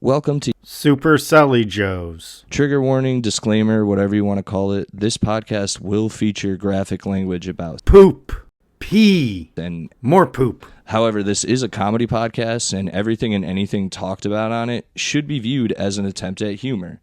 Welcome to Super Sully Joes. Trigger warning, disclaimer, whatever you want to call it. This podcast will feature graphic language about Poop. Pee. and More poop. however, this is a comedy podcast and everything and anything talked about on it should be viewed as an attempt at humor.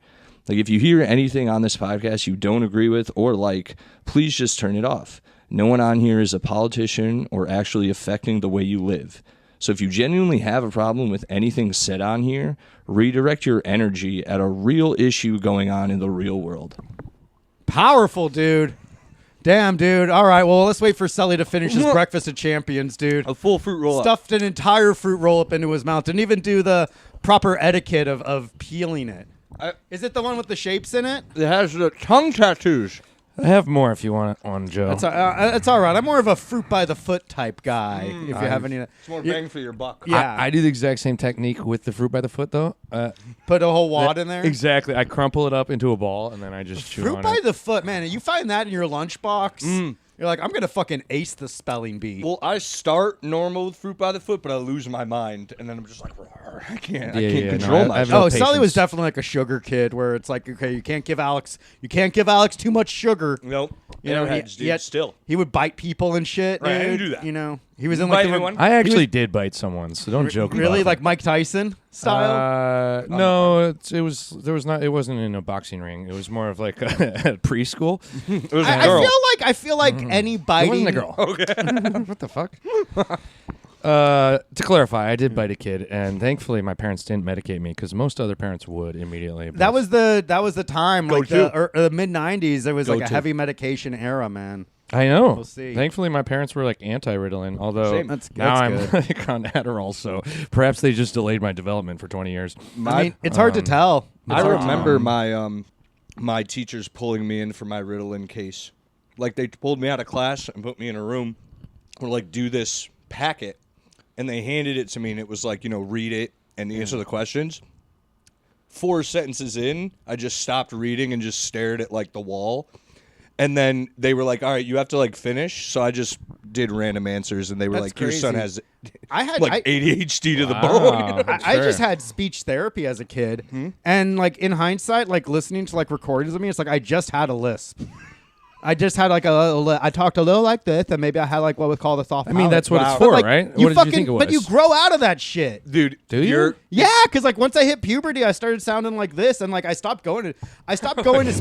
Like if you hear anything on this podcast you don't agree with or like, please just turn it off. No one on here is a politician or actually affecting the way you live. So if you genuinely have a problem with anything said on here, redirect your energy at a real issue going on in the real world. Powerful, dude. Damn, dude. All right, well, let's wait for Sully to finish his breakfast of champions, dude. A full fruit roll-up. Stuffed an entire fruit roll-up into his mouth. Didn't even do the proper etiquette of peeling it. Is it the one with the shapes in it? It has the tongue tattoos. I have more if you want one, Joe. It's all right. I'm more of a fruit by the foot type guy. If you have any, It's more bang for your buck. yeah. I do the exact same technique with the fruit by the foot, though. Put a whole wad in there. Exactly. I crumple it up into a ball, and then I just chew Fruit on by it. the foot, man. You find that in your lunchbox. You're like, I'm gonna fucking ace the spelling bee. Well, I start normal with fruit by the foot, but I lose my mind, and then I'm just like, I can't Yeah, control no, I have myself. no Sully was patience. definitely like a sugar kid, where it's like, okay, you can't give Alex too much sugar. Nope. You know, Airheads, dude, still. he would bite people and shit. Right, I didn't dude. do that. You know, he was You in like bite the anyone? I actually did bite someone, so don't joke. really about like Mike Tyson style. No, it wasn't in a boxing ring. It was more of like a preschool. It was a I girl. feel like any It biting. wasn't a girl. Okay. What the fuck? To clarify, I did bite a kid, and thankfully my parents didn't medicate me because most other parents would immediately. That was the time, Go like to. the mid '90s. There was Go like a to. heavy medication era, man. I know. We'll see. Thankfully, my parents were like anti-Ritalin, although Same. now I'm good. like on Adderall, so perhaps they just delayed my development for 20 years. I mean, it's hard to tell. I remember my teachers pulling me in for my Ritalin case. Like they pulled me out of class and put me in a room or like do this packet, and they handed it to me, and it was like, read it and answer the questions. 4 sentences in, I just stopped reading and just stared at like the wall. And then they were like, all right, you have to like finish. So I just did random answers, and they were That's like, your son crazy. has I had like ADHD to the Wow. bone. I just had speech therapy as a kid, and like in hindsight, like listening to like recordings of me, it's like I just had a lisp. I just had like I talked a little like this, and maybe I had like what we call the soft. I mean, that's what Wow. it's for, But, like, right? You What did you think it was? But you grow out of that shit. Dude, Do you? you're- Yeah, because like once I hit puberty, I started sounding like this, and like I stopped going to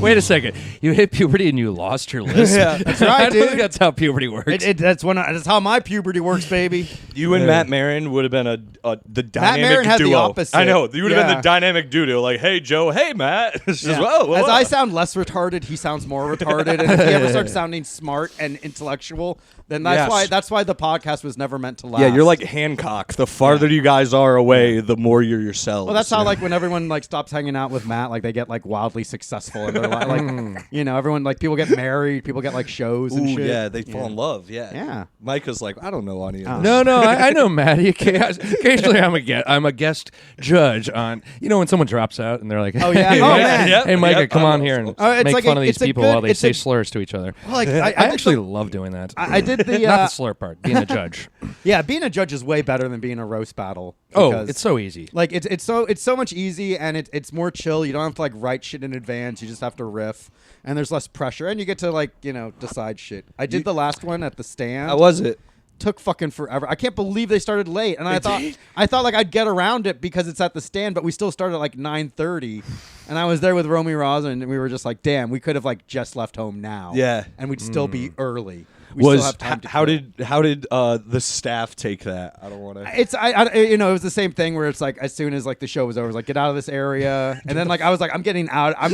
Wait a second. You hit puberty and you lost your list? Yeah, that's right, I don't dude. think that's how puberty works. That's how my puberty works, baby. You and Matt Maron would have been the dynamic Maron had the duo. opposite. I know. You would have been Yeah. the dynamic duo. Like, hey, Joe. Hey, Matt. It's just, Yeah. whoa, As whoa. I sound less retarded, he sounds more retarded. And if he ever starts sounding smart and intellectual, then Yes. that's why the podcast was never meant to last. Yeah, you're like Hancock. The farther you guys are away, the more you're yourselves. Well, that's how like when everyone like stops hanging out with Matt, like they get like wildly successful in their life. Like everyone like people get married, people get like shows and Ooh, shit. yeah, they fall in love. Yeah. Yeah. Micah's like, I don't know any of this. No, I know Maddie. Occasionally, I'm a guest judge on. When someone drops out and they're like, Oh, yeah? hey, Oh, Micah, man. Yep, hey Micah, yep, come I'm on here and it's make like fun a- of these it's a people good- while they it's say a- slurs to each other. Well, like I did actually the- love doing that. I did the Not the slur part, being a judge. yeah, being a judge is way better than being a roast battle. Oh, because, it's so easy. like it's so much easy, and it's more chill. You don't have to like write shit in advance. You just have to riff, and there's less pressure, and you get to like decide shit. I did the last one at the stand. How was it? Took fucking forever. I can't believe they started late, and I thought like I'd get around it because it's at the stand, but we still started at like 9:30, and I was there with Romy Rosin, and we were just like, damn, we could have like just left home now, Yeah. and we'd still be early. We still have time to how kill. did the staff take that? I don't want to. It's it was the same thing where it's like as soon as like the show was over, it was like get out of this area, and then like I was like I'm getting out. I'm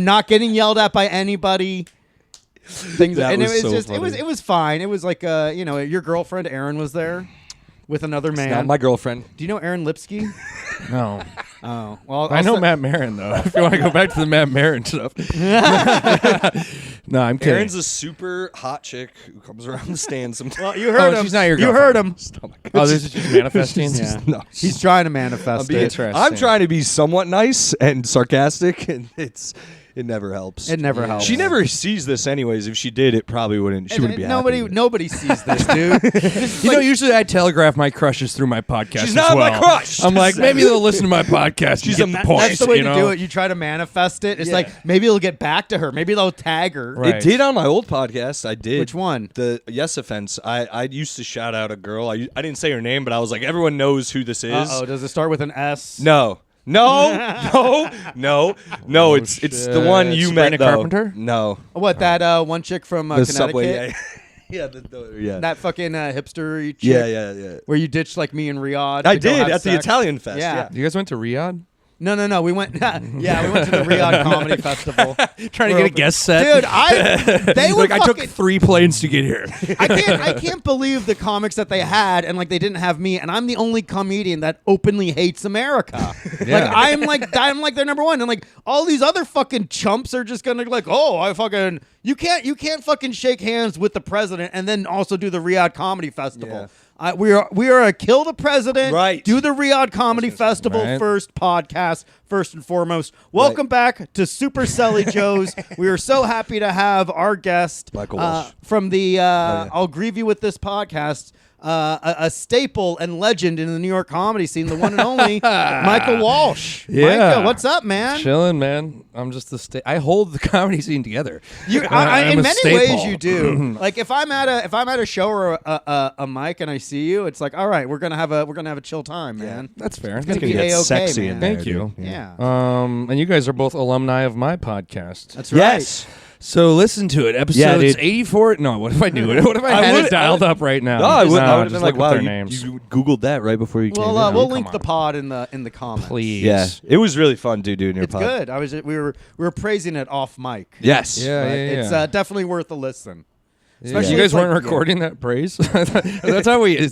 not getting yelled at by anybody. Things That and was it was so just funny. it was fine. It was like your girlfriend Erin was there with another man. Not my girlfriend. Do you know Erin Lipsky? No. Oh well, I know Matt Maron, though. If you want to go back to the Matt Maron stuff. No, I'm kidding. Erin's a super hot chick who comes around the stand sometimes. Well, you heard him. she's not your You girlfriend. heard him. Oh, this is just manifesting? Yeah. No, He's trying to manifest I'm, being, it. Interesting. I'm trying to be somewhat nice and sarcastic, and it's It never helps. It never helps. She never sees this anyways. If she did, it probably wouldn't. She wouldn't be happy. Nobody sees this, dude. You know, usually I telegraph my crushes through my podcast. She's as not my well. crush. I'm like, maybe they'll listen to my podcast. She's and a get the point. That's the way you to know? do it. You try to manifest it. It's Yeah. like maybe it'll get back to her. Maybe they'll tag her. Right. It did on my old podcast. I did. Which one? The Yes Offense. I used to shout out a girl. I didn't say her name, but I was like, everyone knows who this is. Oh, does it start with an S? No. It's the one you Sabrina met though. Carpenter? No. What, that one chick from The Connecticut? subway. Yeah. Yeah. That fucking hipster chick? Yeah. Where you ditched like me and Riyadh. I to go did have at the sex? Italian Fest. Yeah. You guys went to Riyadh? No. We went. Yeah, we went to the Riyadh Comedy Festival. Trying to get a guest set? Dude, they were like, I took fucking. 3 planes to get here. I can't believe the comics that they had, and like they didn't have me, and I'm the only comedian that openly hates America. Yeah. I'm like their number one, and like all these other fucking chumps are just gonna like, oh, I fucking you can't fucking shake hands with the president and then also do the Riyadh Comedy Festival. Yeah. We are a kill the president, Right. do the Riyadh Comedy Festival Right. first podcast, first and foremost. Welcome back to Super Selly Joe's. We are so happy to have our guest Micah Walsh. from the yeah. I'll grieve you with this podcast. A staple and legend in the New York comedy scene, the one and only Micah Walsh. Yeah. Micah, what's up, man? Chilling, man. I'm just the I hold the comedy scene together. In I'm a many staple. ways, you do. Like if I'm at a show or a mic and I see you, it's like, all right, we're gonna have a chill time, man. That's fair. It's gonna gonna be get A-okay, sexy man. in there. Thank you. dude. Yeah, And you guys are both alumni of my podcast. that's right. Yes. So listen to it. Episodes dude. 84. No, what if I knew it? What if I had would- it dialed up right now? No, I would No, have just been like, look up wow, their you, names. you Googled that right before you came We'll in. we'll come link the on. pod in the comments. Please. Yeah. It was really fun, dude, doing your It's pod. good. We were praising it off mic. Yes. Yeah, But yeah, It's yeah. definitely worth a listen. Yeah. Especially You if, guys weren't like, recording that praise. That's how we.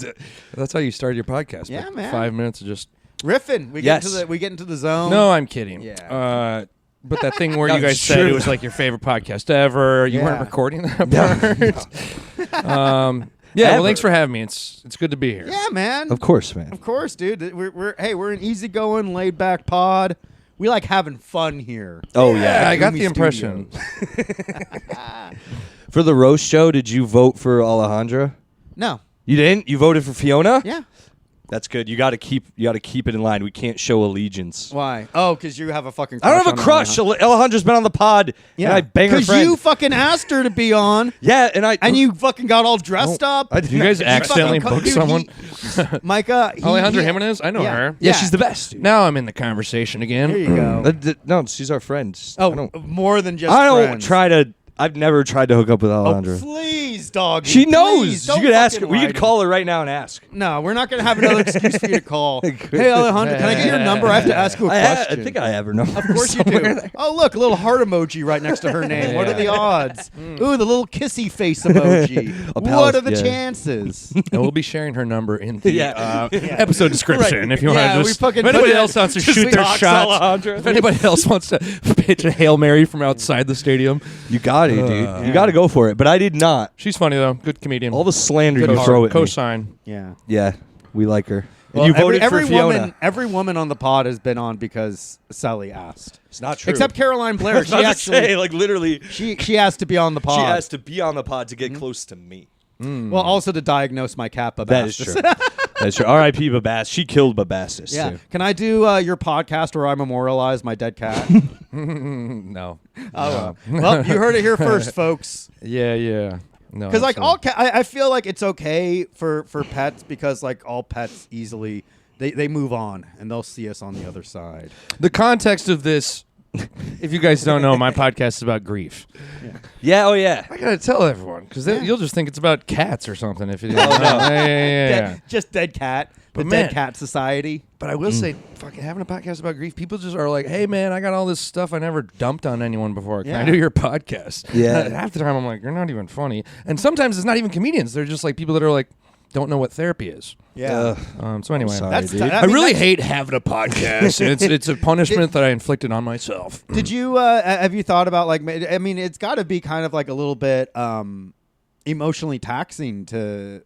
That's how you start your podcast. Yeah, like man. 5 minutes of just. Riffing. We Yes. get into the zone. No, I'm kidding. Yeah. But that thing where No, you guys sure. said it was like your favorite podcast ever. You Yeah. weren't recording that part. Yeah. Well, thanks for having me. It's good to be here. Yeah, man. Of course, man. Of course, dude. We're an easygoing, laid back pod. We like having fun here. Oh, Yeah, yeah. I got Gloomy the impression. For the roast show, did you vote for Alejandra? No. You didn't? You voted for Fiona? Yeah. That's good. You got to keep it in line. We can't show allegiance. Why? Oh, because you have a fucking. I don't have a crush. Alejandra's been on the pod. Yeah. And I bang her Because friend. you fucking asked her to be on, yeah, and you fucking got all dressed up. I did You not- guys You accidentally fucking- booked dude, someone? Micah. Alejandra Jimenez? I know yeah. her. Yeah, she's the best. Dude. Now I'm in the conversation again. There you go. No, she's our friend. Oh, more than just. I don't friends. try to. I've never tried to hook up with Oh, Alejandra. please, dog. She knows. Please, You don't could ask her. fucking We lie could to call her right now and ask. me. No, we're not gonna have another excuse for you to call. Hey, Alejandra, can I get your number? I have to ask you a I question. think I have her number. Of course you do. Oh, look, a little heart emoji right next to her name. What are the odds? Ooh, the little kissy face emoji. What are the yeah. chances? And we'll be sharing her number in the Yeah. episode description Right. if you want Yeah, to we just. fucking If anybody put it- else wants to just shoot their dox shots, if anybody else wants to pitch a Hail Mary from outside the stadium, You got it, dude. You got to go for it. But I did not. she's funny though. Good comedian. All the slander Good you heart. throw at me. Cosign. Yeah. Yeah, we like her. And Well, you voted every for Fiona. woman, every woman on the pod has been on because Sally asked. It's not true. Except Caroline Blair. I was She about to actually say, like literally, she asked to be on the pod. she has to be on the pod to get close to me. Well, also to diagnose my Kappa. That is true. That's true. R.I.P. Babas. She killed Babastis. Yeah. Too. Can I do your podcast where I memorialize my dead cat? No. Oh, well, you heard it here first, folks. Yeah. No. Because like so- all I feel like it's okay for pets because like all pets easily they move on and they'll see us on the other side. the context of this, if you guys don't know, my podcast is about grief. Yeah. Oh yeah. I gotta tell everyone because you'll just think it's about cats or something if you Oh, don't know. Yeah. Dead, just dead cat. But the man- Dead Cat Society. But I will say, fucking having a podcast about grief, people just are like, "Hey, man, I got all this stuff I never dumped on anyone before. Can I Yeah. do your podcast?" Yeah. And half the time, I'm like, "You're not even funny." And sometimes it's not even comedians; they're just like people that are like, don't know what therapy is. Yeah. So anyway, sorry, That's dude. t- I mean, really that's- hate having a podcast. it's a punishment that I inflicted on myself. Did you have you thought about like I mean it's got to be kind of like a little bit emotionally taxing to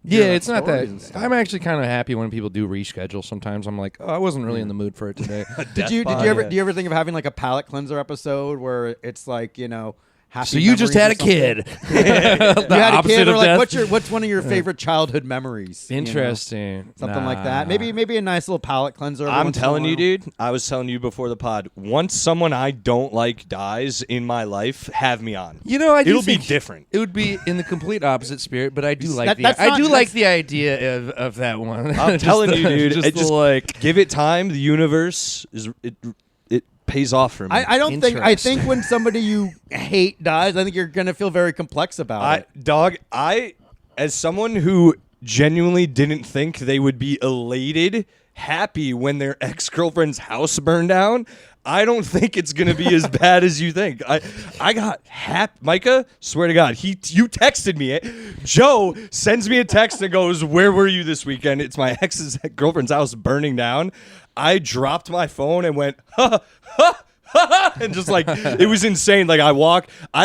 hear Yeah, about it's not stories and that. stuff. I'm actually kind of happy when people do reschedule. Sometimes I'm like, oh, I wasn't really in the mood for it today. Did you ever think of having like a palate cleanser episode where it's like, you know, happy So you just memories had a or something? kid. You had a kid, or like death. what's one of your favorite childhood memories? you know? Interesting. Something like that. Maybe a nice little palate cleanser. every I'm once in a telling you, while. dude. I was telling you before the pod. Once someone I don't like dies in my life, have me on. You know, It'll be different. It would be in the complete opposite spirit, but I do like that's not- like the idea of that one. I'm telling you, dude. Just It just like give it time. The universe it pays off for me. I don't think. I Interesting. think when somebody you hate dies, I think you're gonna feel very complex about it. I, as someone who genuinely didn't think they would be elated, happy when their ex-girlfriend's house burned down, I don't think it's gonna be as bad as you think. I got happy. Micah, swear to God, you texted me. Joe sends me a text and goes, "Where were you this weekend?" It's my ex's girlfriend's house burning down. I dropped my phone and went, ha, ha, ha, and just like, it was insane. Like I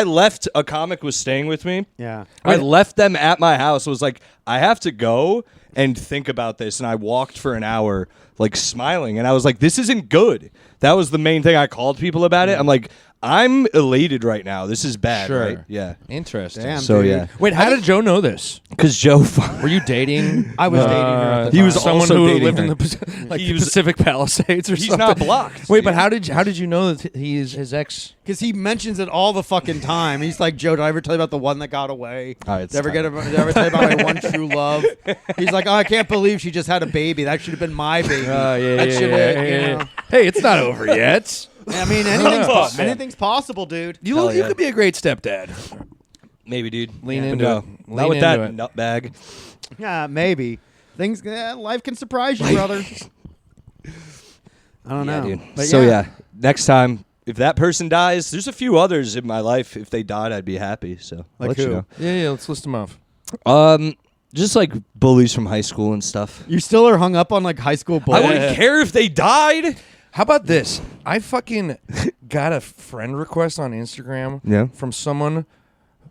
left, a comic was staying with me. Yeah. I left them at my house. Was like, I have to go and think about this. And I walked for an hour, like smiling. And I was like, this isn't good. That was the main thing I called people about it. I'm like, I'm elated right now. This is bad, Sure. right? Yeah. interesting. Damn, So, dude. yeah. Wait, how did Joe know this? Because Joe, Were you dating? I was dating her at the he was time. someone also who dating lived her. in the like He the was- Pacific Palisades or he's something. not blocked. Wait, but dude. how did you know that he's his ex? Because he mentions it all the fucking time. He's like, Joe, did I ever tell you about the one that got away? All right, it's did I time. ever tell you about my one true love? He's like, oh, I can't believe she just had a baby. That should have been my baby. That should have, you know. Hey, it's not over yet. I mean, anything's possible, dude. You Hell you yeah. could be a great stepdad. Maybe, dude. Lean But into no, it. Not Lean with that into it. nut bag. Yeah, maybe. Life can surprise you, brother. I don't Yeah, know. dude. But So yeah, next time if that person dies, there's a few others in my life. If they died, I'd be happy. So I'll Like let you who? know. Yeah, let's list them off. Just like bullies from high school and stuff. You still are hung up on like high school I bullying. wouldn't care if they died. How about this? I fucking got a friend request on Instagram Yeah. from someone.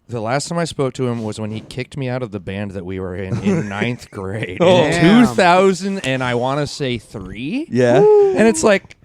The last time I spoke to him was when he kicked me out of the band that we were in ninth grade. Oh. In Damn. 2000, and I want to say 3. Yeah. And it's like,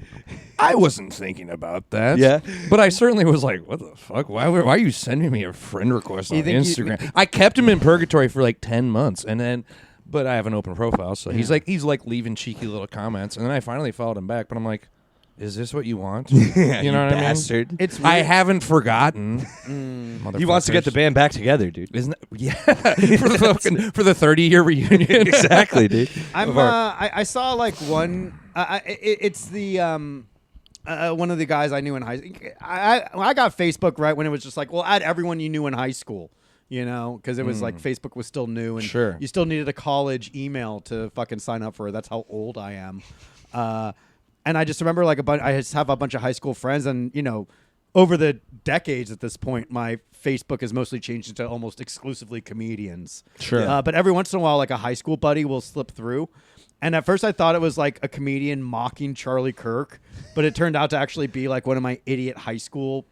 I wasn't thinking about that. Yeah. But I certainly was like, what the fuck? Why are you sending me a friend request on You think Instagram? I kept him in purgatory for like 10 months. And then, but I have an open profile. So he's like leaving cheeky little comments. And then I finally followed him back. But I'm like, is this what you want? You know what bastard. I mean? It's I weird. haven't forgotten. He wants to get the Motherfuckers. band back together, dude. Isn't that, yeah, for the 30-year reunion. Exactly, dude. I saw like one. It's the one of the guys I knew in high school. I got Facebook right when it was just like, well, add everyone you knew in high school, you know, because it was like Facebook was still new and Sure. you still needed a college email to fucking sign up for it. That's how old I am. And I just remember like I just have a bunch of high school friends, and you know, over the decades at this point, my Facebook has mostly changed into almost exclusively comedians. Sure. Yeah. But every once in a while, like a high school buddy will slip through. And at first I thought it was like a comedian mocking Charlie Kirk, but it turned out to actually be like one of my idiot high school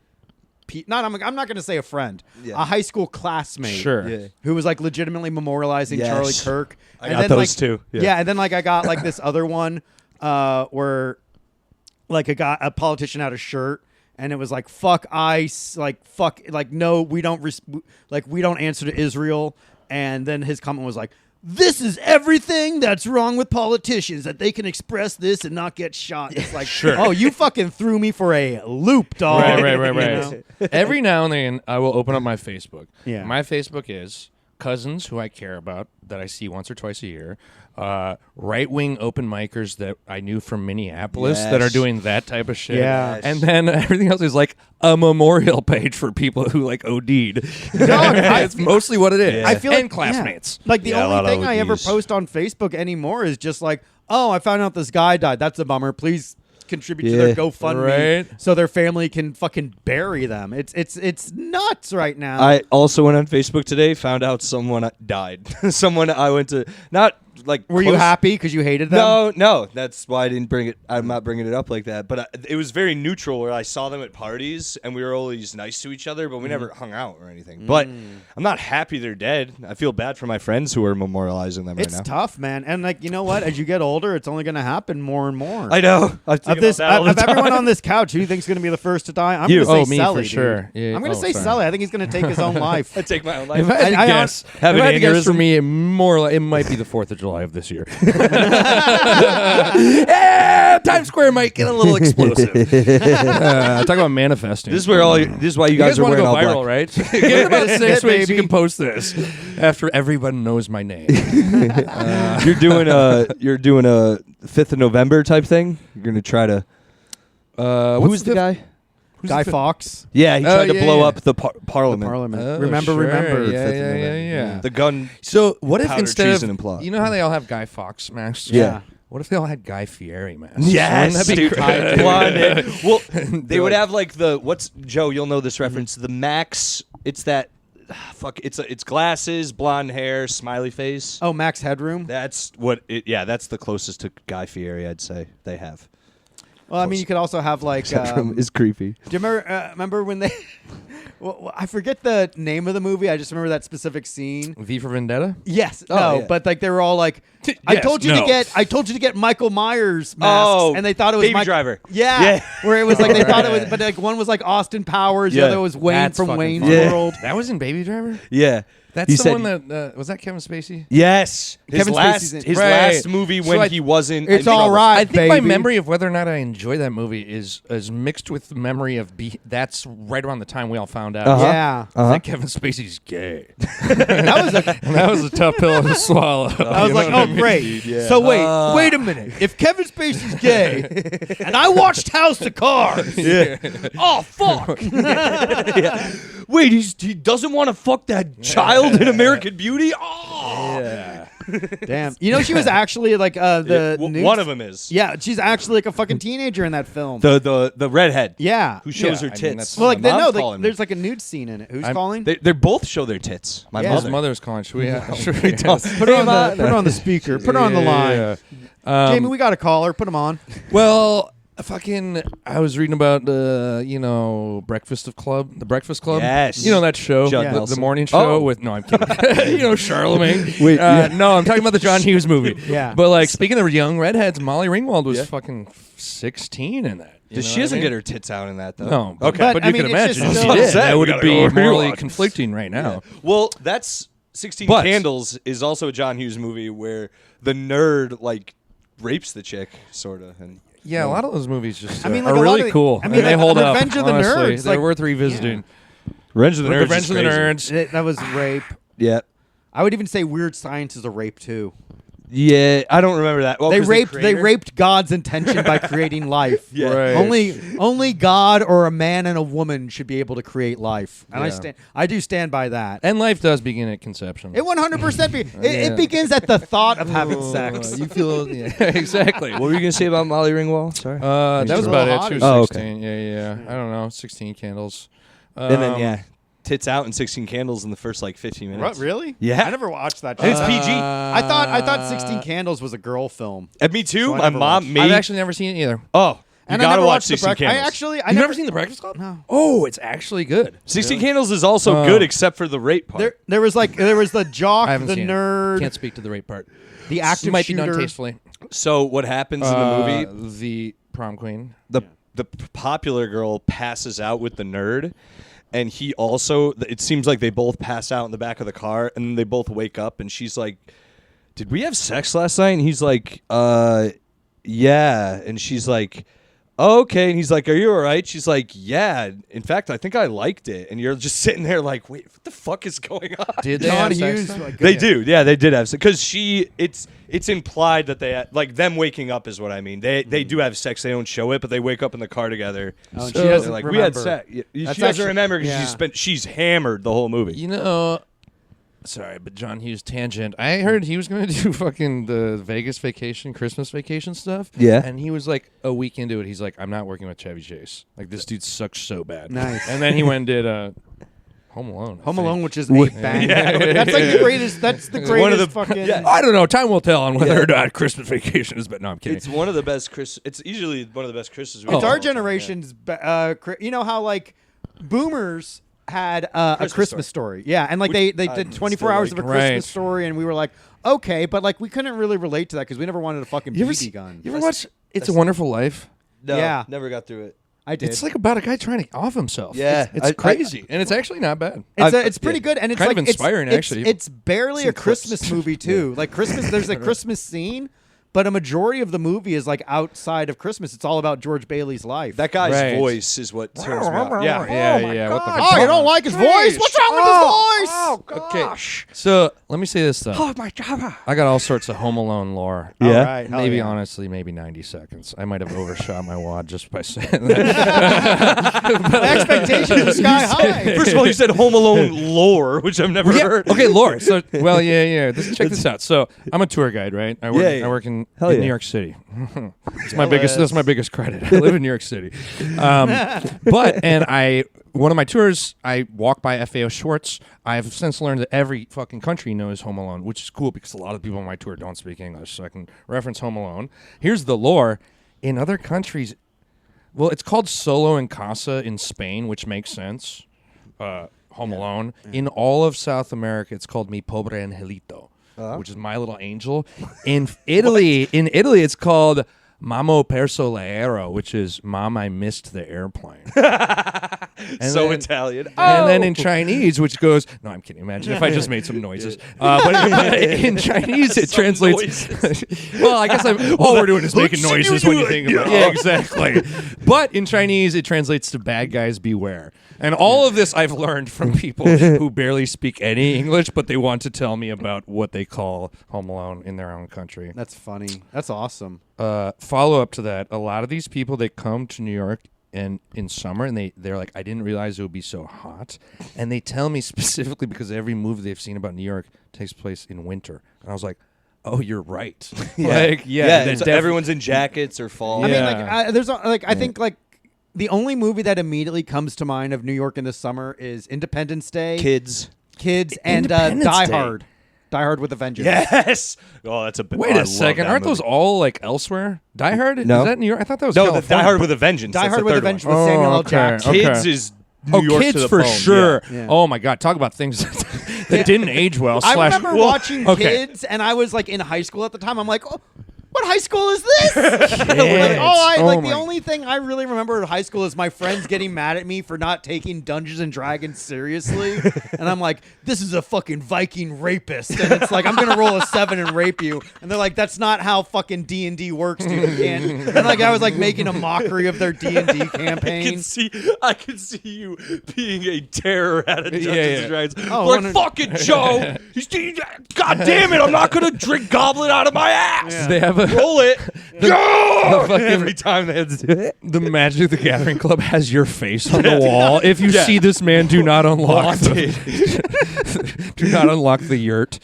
I'm not going to say a friend, Yeah. a high school classmate. Sure. Yeah. Who was like legitimately memorializing Yes. Charlie Kirk. I got those too. Yeah. Yeah. And then like I got like this other one where like a politician had a shirt and it was like fuck ICE, like fuck, like no, we don't we don't answer to Israel. And then his comment was like, this is everything that's wrong with politicians, that they can express this and not get shot. It's like, oh, you fucking threw me for a loop, dog. Right. You know? Every now and then, I will open up my Facebook. Yeah. My Facebook is cousins who I care about that I see once or twice a year, right-wing open micers that I knew from Minneapolis that are Yes. doing that type of shit. Yeah. And then everything else is like a memorial page for people who like OD'd. I- It's mostly what it is. Yeah. I feel and like classmates. Yeah. Like the Yeah, a lot only of thing I ever OGs. post on Facebook anymore is just like, oh, I found out this guy died. That's a bummer. Please contribute to their Yeah. GoFundMe Right. so their family can fucking bury them. It's nuts right now. I also went on Facebook today, found out someone died. Someone I went to, not like. Were you close- happy because you hated them? No. That's why I didn't bring it. I'm not bringing it up like that. But it was very neutral, where I saw them at parties and we were always nice to each other, but we never hung out or anything. But I'm not happy they're dead. I feel bad for my friends who are memorializing them It's right now. tough, man. And like, you know what? As you get older, it's only going to happen more and more. I know. I think Of, this, about that all the of everyone time. on this couch, who do you think's going to be the first to die? I'm You. going to say me Sully, for dude. sure. Yeah. I'm going to Oh, say sorry. Sully. I think he's going to take his own life. I take my own life. If I had to I guess, have if an I had to guess for aneurysm. me, it might be the 4th of July of this year. Yeah, Times Square might get a little explosive. Talk about manifesting. This is where this is why you You guys guys are want to wearing go all viral, black. right? Give it about 6 it, weeks, baby. you can post this after everyone knows my name. You're doing a 5th of November type thing. You're gonna try to. Who's the guy? Guy Fawkes. Yeah, he tried to yeah, blow yeah. up the parliament. Parliament. Oh, remember. sure. The 5th of Yeah, November. yeah. The gun. So what if Powder, instead treason, of and plot. you know how they all have Guy Fawkes masks? Yeah. What if they all had Guy Fieri masks? Yes, Wouldn't that be dude. great? Blonde hair. Well, they would like- have like what's Joe? You'll know this reference. The Max. It's that. Fuck. It's glasses, blonde hair, smiley face. Oh, Max Headroom. That's what. That's the closest to Guy Fieri I'd say they have. Well, I mean, you could also have like. Do is creepy. you remember when they? Well, I forget the name of the movie. I just remember that specific scene. V for Vendetta? Yes. Oh, no, yeah. but like they were all like, I Yes, told you no. to get Michael Myers masks, Oh, and they thought it was Baby Driver. Yeah, Yeah. where it was like they thought it was, but like one was like Austin Powers, the Yeah. other was Wayne That's from fucking Wayne's funny. Yeah. World. That was in Baby Driver? Yeah. That's He the said- one that was that Kevin Spacey? Yes. Kevin Spacey's in- His Right. last movie So when I- he wasn't. It's in all trouble. right, I think my baby. memory of whether or not I enjoy that movie is mixed with the memory of that's right around the time we all found out. Uh-huh. Yeah. That Kevin Spacey's gay. That was a. And that was a tough pill to swallow. I was like, oh great. So wait a minute. If Kevin Spacey's gay, and I watched House of Cards, oh fuck. Wait, he doesn't want to fuck that child in American Beauty? Oh. Yeah. Damn. You know she was actually like the nude- one of them is. Yeah, she's actually like a fucking teenager in that film. The redhead. Yeah. Who shows Yeah, her I mean, tits. that's- Well, like My mom's no, calling me. there's like a nude scene in it. Who's I'm- calling? They both show their tits. My Yeah. His mother. mother's calling. Should we? Should we don't. Put her on the put her on the speaker. Put her on the line. Yeah. Jamie, we got a caller. Put him on. Well, I was reading about the Breakfast Club. Yes. You know that show, Judd the Nelson. morning show Oh. with. No, I'm kidding. Charlemagne. Wait, yeah. No, I'm talking about the John Hughes movie. Yeah. But like speaking of young redheads, Molly Ringwald was Yeah. fucking 16 in that. You know She what doesn't I mean? get her tits out in that though. No. Okay. But, But I you mean, can it's just imagine if still- she did. That That would would be go morally rewatch. conflicting right now. Well, that's 16 But- Candles is also a John Hughes movie where the nerd like rapes the chick, sort of. And Yeah, a lot of those movies just I mean, are like, a lot really of the- cool. I mean, and they like, hold up. Revenge of the honestly. Nerds, They're like- worth revisiting. Revenge of the Nerds. Revenge is of the crazy. Nerds. That was rape. Yeah. I would even say Weird Science is a rape too. Yeah, I don't remember that. Well, They 'cause raped created her? God's intention by creating life. Yeah. Right. Only God or a man and a woman should be able to create life. And Yeah. I do stand by that. And life does begin at conception. It 100% Yeah. it begins at the thought of having sex. You feel exactly. What were you gonna say about Molly Ringwald? Sorry. That was She's about real it. She was hot. Oh, 16. Yeah. I don't know. 16 Candles. And then tits out and 16 Candles in the first like 15 minutes. Really? Yeah. I never watched that. It's PG. I thought 16 Candles was a girl film. And me too. So I My never mom watched. made. I've actually never seen it either. you And I gotta never watch watched the 16 Candles. You've never seen The Breakfast Club? No. Oh, it's actually good. 16 Candles is also good except for the rape part. There was the jock, I haven't the seen nerd, it. Can't speak to the rape part. the active might shooter. be done tastefully. So what happens in the movie? The prom queen. The popular girl passes out with the nerd, and he also. It seems like they both pass out in the back of the car, and then they both wake up, and she's like, "Did we have sex last night?" And he's like, yeah," and she's like, "Oh, okay," and he's like, "Are you all right?" She's like, "Yeah, in fact, I think I liked it," and you're just sitting there like, "Wait, what the fuck is going on?" Did they John have sex? Hughes. though? Like, They do, yeah, they did have sex because it's implied that they like them waking up is what I mean. They do have sex. They don't show it, but they wake up in the car together. Oh, and So she doesn't they're like, we had remember. sex. She That's doesn't actually- remember because yeah. she's hammered the whole movie. You know, sorry, but John Hughes tangent. I heard he was going to do fucking the Vegas vacation, Christmas vacation stuff. Yeah. And he was like a week into it. He's like, I'm not working with Chevy Chase. Like, this dude sucks so bad. Nice. And then he went and did Home Alone. I Home think. Alone, which is a bang. That's like the greatest. That's the greatest one of the- fucking. yeah. I don't know. Time will tell on whether or not Christmas Vacation is. But no, I'm kidding. It's one of the best It's easily one of the best Christmas. It's our generation's. You know how like boomers had a Christmas story. Yeah, and like they did 24 still hours like of a Christmas Right. story, and we were like, okay, but like we couldn't really relate to that because we never wanted a fucking You ever, BB gun. you ever watch It's a Wonderful Life? No, Yeah. never got through it. I did. It's like about a guy trying to off himself. Yeah. It's crazy, and it's actually not bad. It's pretty good, and it's Kind of like inspiring, it's, actually. It's barely Some a Christmas clips. movie too. Like Christmas, there's a Christmas scene, but a majority of the movie is like outside of Christmas. It's all about George Bailey's life. That guy's Right. voice is what turns me off. Yeah, yeah. What the Oh, you don't like his voice? What's wrong with his voice? Oh gosh. So let me say this though. Oh my God. I got all sorts of Home Alone lore. All right, hell Maybe yeah. honestly, maybe 90 seconds. I might have overshot my wad just by saying that. My expectations are sky high. First of all, you said Home Alone lore, which I've never heard. Okay, lore. So, well, yeah. Check this out. So, I'm a tour guide, right? I work. Yeah. I work in Hell yeah. New York City. That's my biggest. That's my biggest credit. I live in New York City. One of my tours, I walk by FAO Schwartz. I've since learned that every fucking country knows Home Alone, which is cool because a lot of people on my tour don't speak English, so I can reference Home Alone. Here's the lore. In other countries, well, it's called Solo en Casa in Spain, which makes sense. Home Alone. In all of South America, it's called Mi Pobre Angelito, which is My Little Angel. In Italy, it's called Mamo Perso l'aereo, which is Mom, I missed the airplane. So Italian. And then in Chinese, which goes, no, I'm kidding. Imagine if I just made some noises. But in Chinese, it translates. Well, I guess all we're doing is making noises when you think about it. Yeah, exactly. But in Chinese, it translates to bad guys beware. And all of this I've learned from people who barely speak any English, but they want to tell me about what they call Home Alone in their own country. That's funny. That's awesome. Follow up to that, a lot of these people, they come to New York and in summer, and they're like, I didn't realize it would be so hot. And they tell me specifically because every movie they've seen about New York takes place in winter. And I was like, oh, you're right. Everyone's in jackets or fall. I mean, Yeah. I think like the only movie that immediately comes to mind of New York in the summer is Independence Day, Kids. and Independence Die Day. Hard. Die Hard with a Vengeance. Yes. Oh, that's a big. Wait a second. Aren't those all like elsewhere? Die Hard? No. Is that New York? I thought that was No, California. the Die Hard with a Vengeance. Die That's Hard the with a third one. Vengeance with Samuel L. okay. Jackson. Kids is New York Kids to the for bone. sure. Yeah. Oh my God! Talk about things that didn't age well. I slash- remember Well, watching okay. Kids, and I was like in high school at the time. I'm like, oh, what high school is this? The only thing I really remember at high school is my friends getting mad at me for not taking Dungeons and Dragons seriously, and I'm like, this is a fucking Viking rapist, and it's like I'm gonna roll a 7 and rape you, and they're like, that's not how fucking D&D works, dude. You can't. And like I was like making a mockery of their D&D campaign. I can see you being a terror at a Dungeons yeah. and Dragons. Oh, like, 100 fucking Joe. God damn it, I'm not going to drink goblet out of my ass. They have Roll it. fucking- Every time they have to do it. The Magic the Gathering Club has your face on the wall. If you see this man, do not unlock do not unlock the yurt.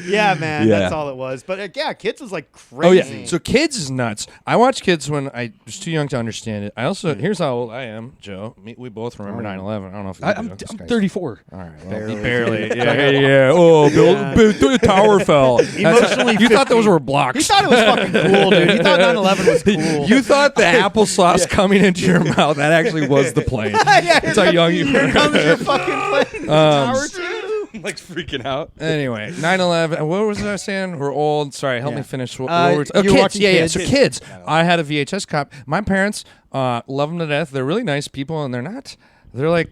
Yeah, man, Yeah. that's all it was. But yeah, Kids was like Oh crazy. yeah. So Kids is nuts. I watched Kids when I was too young to understand it. I also here's how old I am, Joe. We both remember 9/11. I don't know if you I'm do. This guy's- 34. All right, well, Barely. barely. Yeah. Oh, the tower fell. Emotionally you thought 50. those were blocks. He thought it was fucking cool, dude. He thought 9/11 was cool. You thought the applesauce coming into your mouth, that actually was the plane. Yeah, That's how young you Here were. comes your fucking plane. Tower 2. I'm like freaking out. Anyway, 9/11. What was I saying? We're old. Sorry, help Yeah. me finish. What You were kids. watching Yeah. Kids. So Kids. I had a VHS copy. My parents love them to death. They're really nice people, and they're not. They're like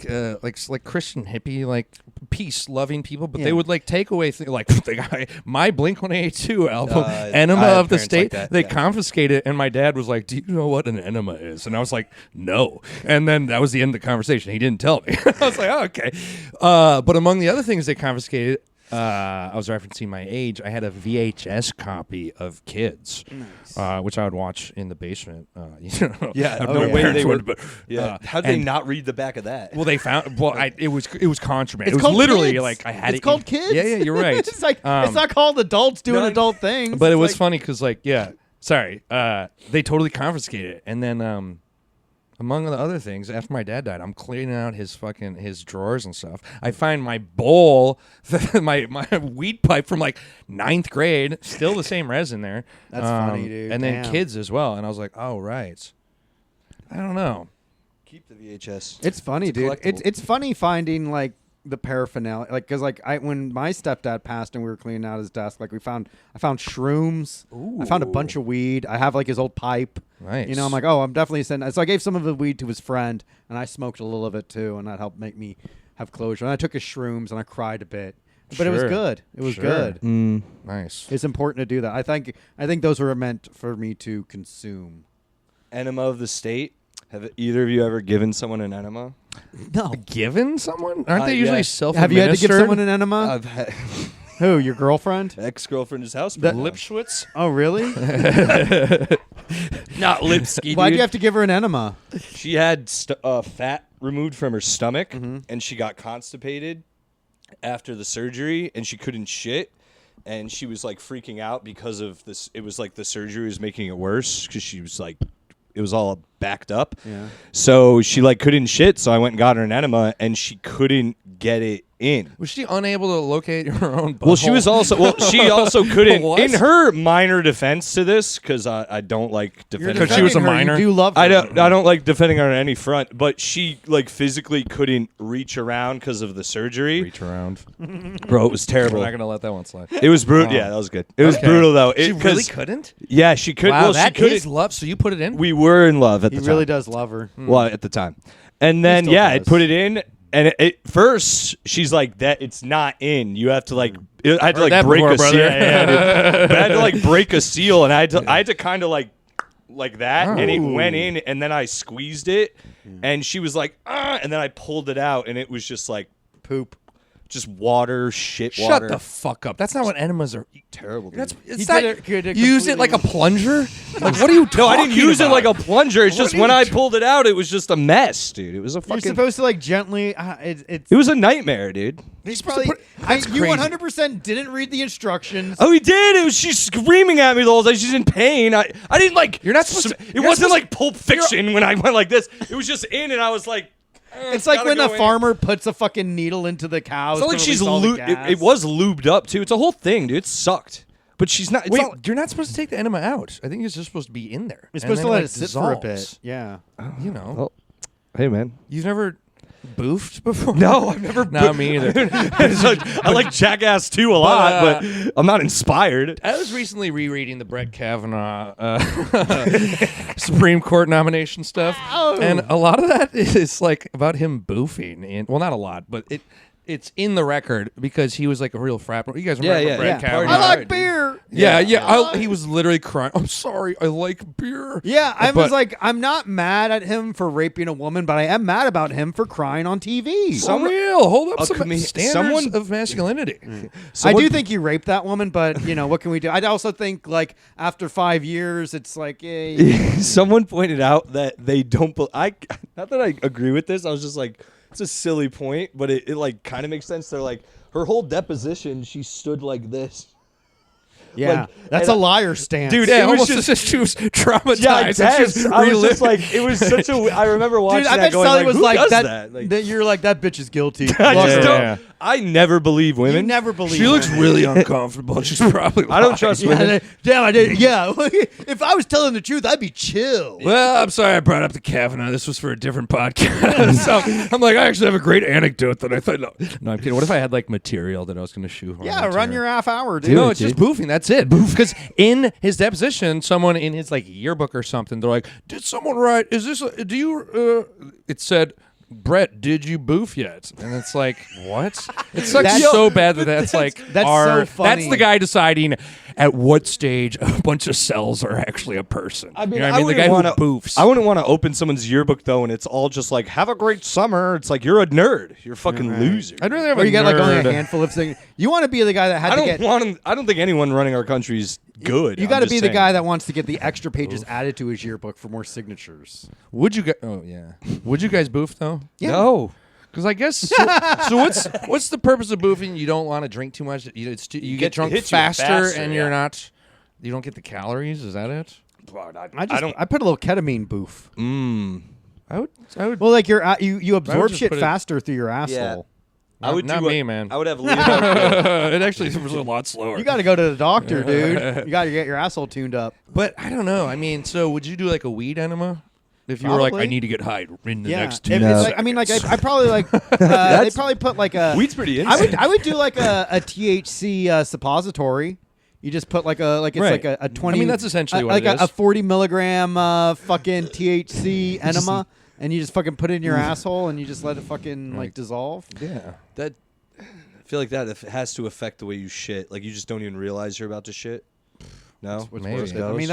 Christian hippie, like peace-loving people, but they Yeah. would like take away like the guy, my Blink-182 album, Enema I have of the parents State. like that, They yeah. confiscated it, and my dad was like, "Do you know what an enema is?" And I was like, "No." And then that was the end of the conversation. He didn't tell me. I was like, oh, "Okay." But among the other things they confiscated. I was referencing my age. I had a VHS copy of Kids, which I would watch in the basement. Yeah, I have oh, no yeah. Way parents they were- would, but, Yeah. How'd they and- not read the back of that? Well, they found. Well, it was contraband. It's It was called literally Kids. like I had It's it. called Kids. Yeah, you're right. It's like it's not called adults doing adult things. But it It's was like, funny because, like, yeah, sorry, they totally confiscated it, and then among the other things, after my dad died, I'm cleaning out his drawers and stuff. I find my bowl, my weed pipe from like 9th grade, still the same resin there. That's funny, dude. And then Damn. kids as well. And I was like, oh, right. I don't know. Keep the VHS. It's funny, It's a dude. collectible. It's funny finding like the paraphernalia, like because when my stepdad passed and we were cleaning out his desk, like I found shrooms. I found a bunch of weed. I have like his old pipe. Nice. You know, I'm like, oh, I'm definitely sending. So I gave some of the weed to his friend, and I smoked a little of it too, and that helped make me have closure. And I took his shrooms, and I cried a bit, but it was Sure. good. It was Sure. good. Nice. It's important to do that. I think those were meant for me to consume. Enema of the state. Have either of you ever given someone an enema? No. Given someone? Aren't they Yeah. usually self-administered? Have you had to give someone an enema? I've had Who? Your girlfriend? ex-girlfriend's house. That- Lipschwitz. Oh, really? Not Lipsky, Why'd you have to give her an enema? She had fat removed from her stomach, Mm-hmm. and she got constipated after the surgery, and she couldn't shit. And she was like freaking out because of this. It was like the surgery was making it worse because she was like, it was all backed up. Yeah. So she like couldn't shit. So I went and got her an enema, and she couldn't get it in. Was she unable to locate her own butthole? Well, she was also she also couldn't. What? In her minor defense to this, because I don't like defending. Because she was a defending her, minor? You do love her. I don't like defending her on any front, but she like physically couldn't reach around because of the surgery. Reach around. Bro, it was We're terrible. not going to let that one slide. It was brutal. Wow. Yeah, that was good. It was Okay. brutal though. She really 'cause- couldn't? Yeah, she could. Wow, well, that she couldn't. is love. So you put it in? We were in love at He the really time. does love her. Well, at the time, and then still yeah, I does. put it in, and it first she's like that. It's not in. You have to like. I had to Heard like that break before, a seal. brother. Yeah, but I had to like break a seal, and I had to kind of like that, and it went in, and then I squeezed it, and she was like, and then I pulled it out, and it was just like Poop. just water, shit Shut water. the fuck up. That's not what enemas are. Terrible. Dude. That's He it's not. did it Use it like a completely- plunger. Like what are you talking No, I didn't use it about? like a plunger. It's What just are when you I t- pulled it out, it was just a mess, dude. It was a You're fucking. supposed to like gently. It's It was a nightmare, dude. he's supposed to probably. put- that's You crazy. 100% didn't read the instructions. Oh, he did. It was she's screaming at me the whole time. She's in pain. I didn't like. You're not supposed to- It you're wasn't not like Pulp Fiction when I went like this. It was just in, and I was like. It's like gotta when go a in. farmer puts a fucking needle into the cows. It's not like to she's release all the it gas. was lubed up too. It's a whole thing, dude. It sucked. But she's not. It's Wait, not, you're not supposed to take the enema out. I think it's just supposed to be in there. You're And supposed then to let like, it sit for a bit. dissolves. Yeah. You know. Well, hey, man. You've never boofed before? No, I've never. Not me either. It's like, I like Jackass 2 a lot, but I'm not inspired. I was recently rereading the Brett Kavanaugh Supreme Court nomination stuff, and a lot of that is like about him boofing. And well, not a lot, but it's in the record because he was like a real frat. You guys remember yeah, Brett yeah. Kavanaugh? I like beer. Yeah. He was literally crying. I'm sorry. I like beer. Yeah, I But- was like, I'm not mad at him for raping a woman, but I am mad about him for crying on TV. For real. Hold up A some standards someone- of masculinity. I do think you raped that woman, but you know what can we do? I also think like after 5 years, it's like, Someone pointed out that they don't. Not that I agree with this. I was just like, it's a silly point, but it like kind of makes sense. They're like, her whole deposition, she stood like this. yeah, Like, that's and a liar stance. Dude, Yeah, it was almost just- as if she was traumatized. Yeah, I and guess. she's I was just reliving. like, it was such a. I remember watching Dude, I that bet going Sully like, was who like does that. that? Like, That you're like that bitch is guilty. I Love just her. don't. Yeah. I never believe You women. never believe. She looks her. really uncomfortable. She's probably I don't lying. trust Yeah, women. damn, I did. Yeah, if I was telling the truth, I'd be chill. Well, I'm sorry I brought up the Kavanaugh. This was for a different podcast. So I'm like, I actually have a great anecdote that I thought. No, I'm kidding. What if I had like material that I was going to shoehorn? Yeah, into run her? your half hour, dude. No, it's just boofing. That's it. Because in his deposition, someone in his like yearbook or something, they're like, "Did someone write? Is this? Do you?" It said, "Brett, did you boof yet?" And it's like, what? It sucks That's- so bad that's like that's so funny. That's the guy deciding at what stage a bunch of cells are actually a person. I mean, you know what I mean? The wouldn't guy wanna, who boofs. I wouldn't want to open someone's yearbook though, and it's all just like, "Have a great summer." It's like you're a nerd. You're a fucking loser. I'd rather have Or a you got like only a nerd. handful of things. You want to be the guy that had I to don't get. want him. I don't think anyone running our country's good. You I'm got to just be the saying. guy that wants to get the extra pages added to his yearbook for more signatures. Would you guys? Oh yeah. Would you guys boof though? No. Because I guess so what's the purpose of boofing? You don't want to drink too much. You get Get- drunk hits you faster, faster, and yeah. you're not. You don't get the calories. Is that it? I put a little ketamine boof. I would. Well, like you absorb just shit put it- faster through your asshole. I would not do me, man. I would have Leonardo. It actually was a lot slower. You got to go to the doctor, dude. You got to get your asshole tuned up. But I don't know. I mean, so would you do like a weed enema? If you were like, Probably. I need to get high in the Yeah, next 2 If minutes. it's like, I mean, like I probably like they probably put like a Weed's pretty insane. I would do like a THC suppository. You just put like it's Right. like a 20. I mean, that's essentially what like it is. a 40 milligram fucking THC enema, and you just fucking put it in your asshole, and you just let it fucking like dissolve. yeah. That I feel like that has to affect the way you shit. Like you just don't even realize you're about to shit. No, Maybe. I mean,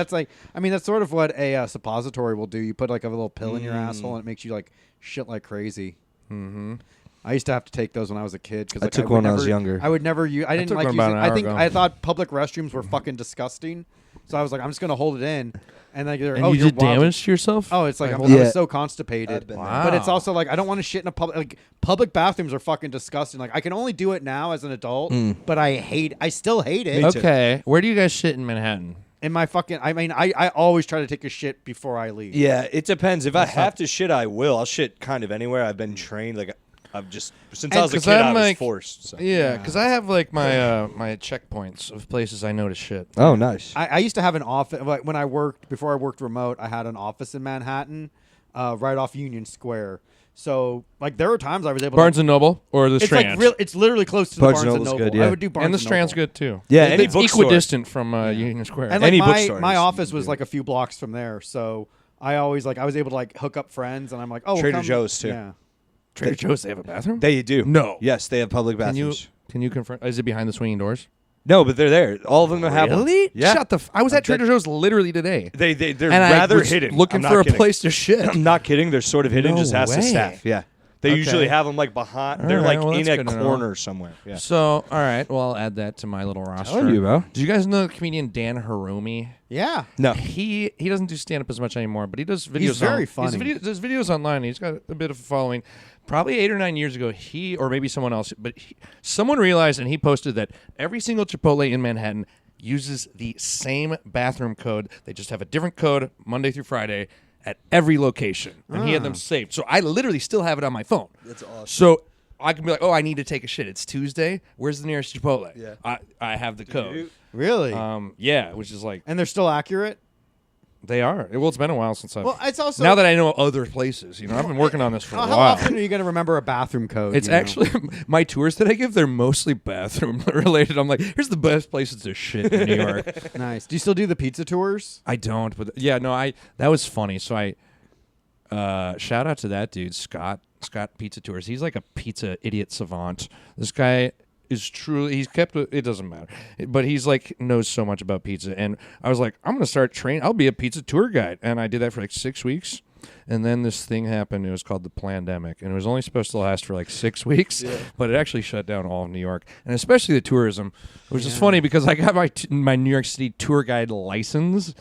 that's sort of what a suppository will do. You put like a little pill in your asshole, and it makes you like shit like crazy. Mm-hmm. I used to have to take those when I was a kid because I took one when I was younger. I would never use. I didn't took like one using. about an I hour think ago. I thought public restrooms were fucking disgusting, so I was like, I'm just gonna hold it in, and like, And oh, you you're did wild. damage to yourself? Oh, it's like I Yeah. was so constipated. I've been there. Wow. But it's also like I don't want to shit in a public bathrooms are fucking disgusting. Like I can only do it now as an adult, but I still hate it. Me too. Okay. Where do you guys shit in Manhattan? In my fucking, I mean, I always try to take a shit before I leave. Yeah, it depends. If I have to shit, I will. I'll shit kind of anywhere. I've been trained. Like I've just since I was a 'cause kid, I'm I was like- forced. So. Yeah, because I have like my my checkpoints of places I know to shit. Oh, nice. I used to have an office like, when I worked before I worked remote. I had an office in Manhattan, right off Union Square. So like there were times I was able Barnes to. and Noble or the It's Strand? like real. It's literally close to the Barnes Barnes and Noble's Noble. good, yeah. I would do Barnes and the Strand's Noble. good too. Yeah, It's any bookstore. equidistant from Union Square. And like Any my bookstore is office was good. like a few blocks from there. So I always like I was able to like hook up friends, and I'm like, oh, Trader come- Joe's, too. Yeah. Trader Joe's, they have a bathroom? They do. No. Yes, they have public Can you bathrooms. confirm? Is it behind the swinging doors? No, but they're there. All of them have one. Really? Yeah. Shut the. I was at Trader Joe's literally today. They're And rather I was hidden. looking I'm for not a kidding. place to shit. I'm not kidding. They're sort of hidden. No just ask the way. staff. Yeah. They Okay. usually have them like behind. All They're right, like well, in that's a good to know. corner somewhere. Yeah. So, all right. Well, I'll add that to my little roster. Telling you, bro. Do you guys know the comedian Dan Harumi? Yeah. No. He doesn't do stand up as much anymore, but he does videos. He's very funny. Does videos online. He's got a bit of a following. Probably 8 or 9 years ago, or maybe someone else, but someone realized and he posted that every single Chipotle in Manhattan uses the same bathroom code. They just have a different code Monday through Friday at every location, and he had them saved. So I literally still have it on my phone. That's awesome. So I can be like, oh, I need to take a shit. It's Tuesday. Where's the nearest Chipotle? Yeah. I have the code. Really? Yeah, which is like and they're still accurate. they are. Well, it's been a while since I've. Well, it's also now that I know other places, I've been working on this for a how while. often are you going to remember a bathroom code? It's you know? actually my tours that I give. They're mostly bathroom related. I'm like, here's the best places to shit in New York. nice. Do you still do the pizza tours? I don't, but yeah, no, that was funny. So I shout out to that dude, Scott Pizza Tours. He's like a pizza idiot savant. This guy is truly, he's kept, it doesn't matter, but he's like knows so much about pizza. And I was like, I'm going to start training. I'll be a pizza tour guide. And I did that for like 6 weeks. And then this thing happened. It was called the Plandemic, and it was only supposed to last for like 6 weeks, but it actually shut down all of New York, and especially the tourism, which is funny because I got my New York City tour guide license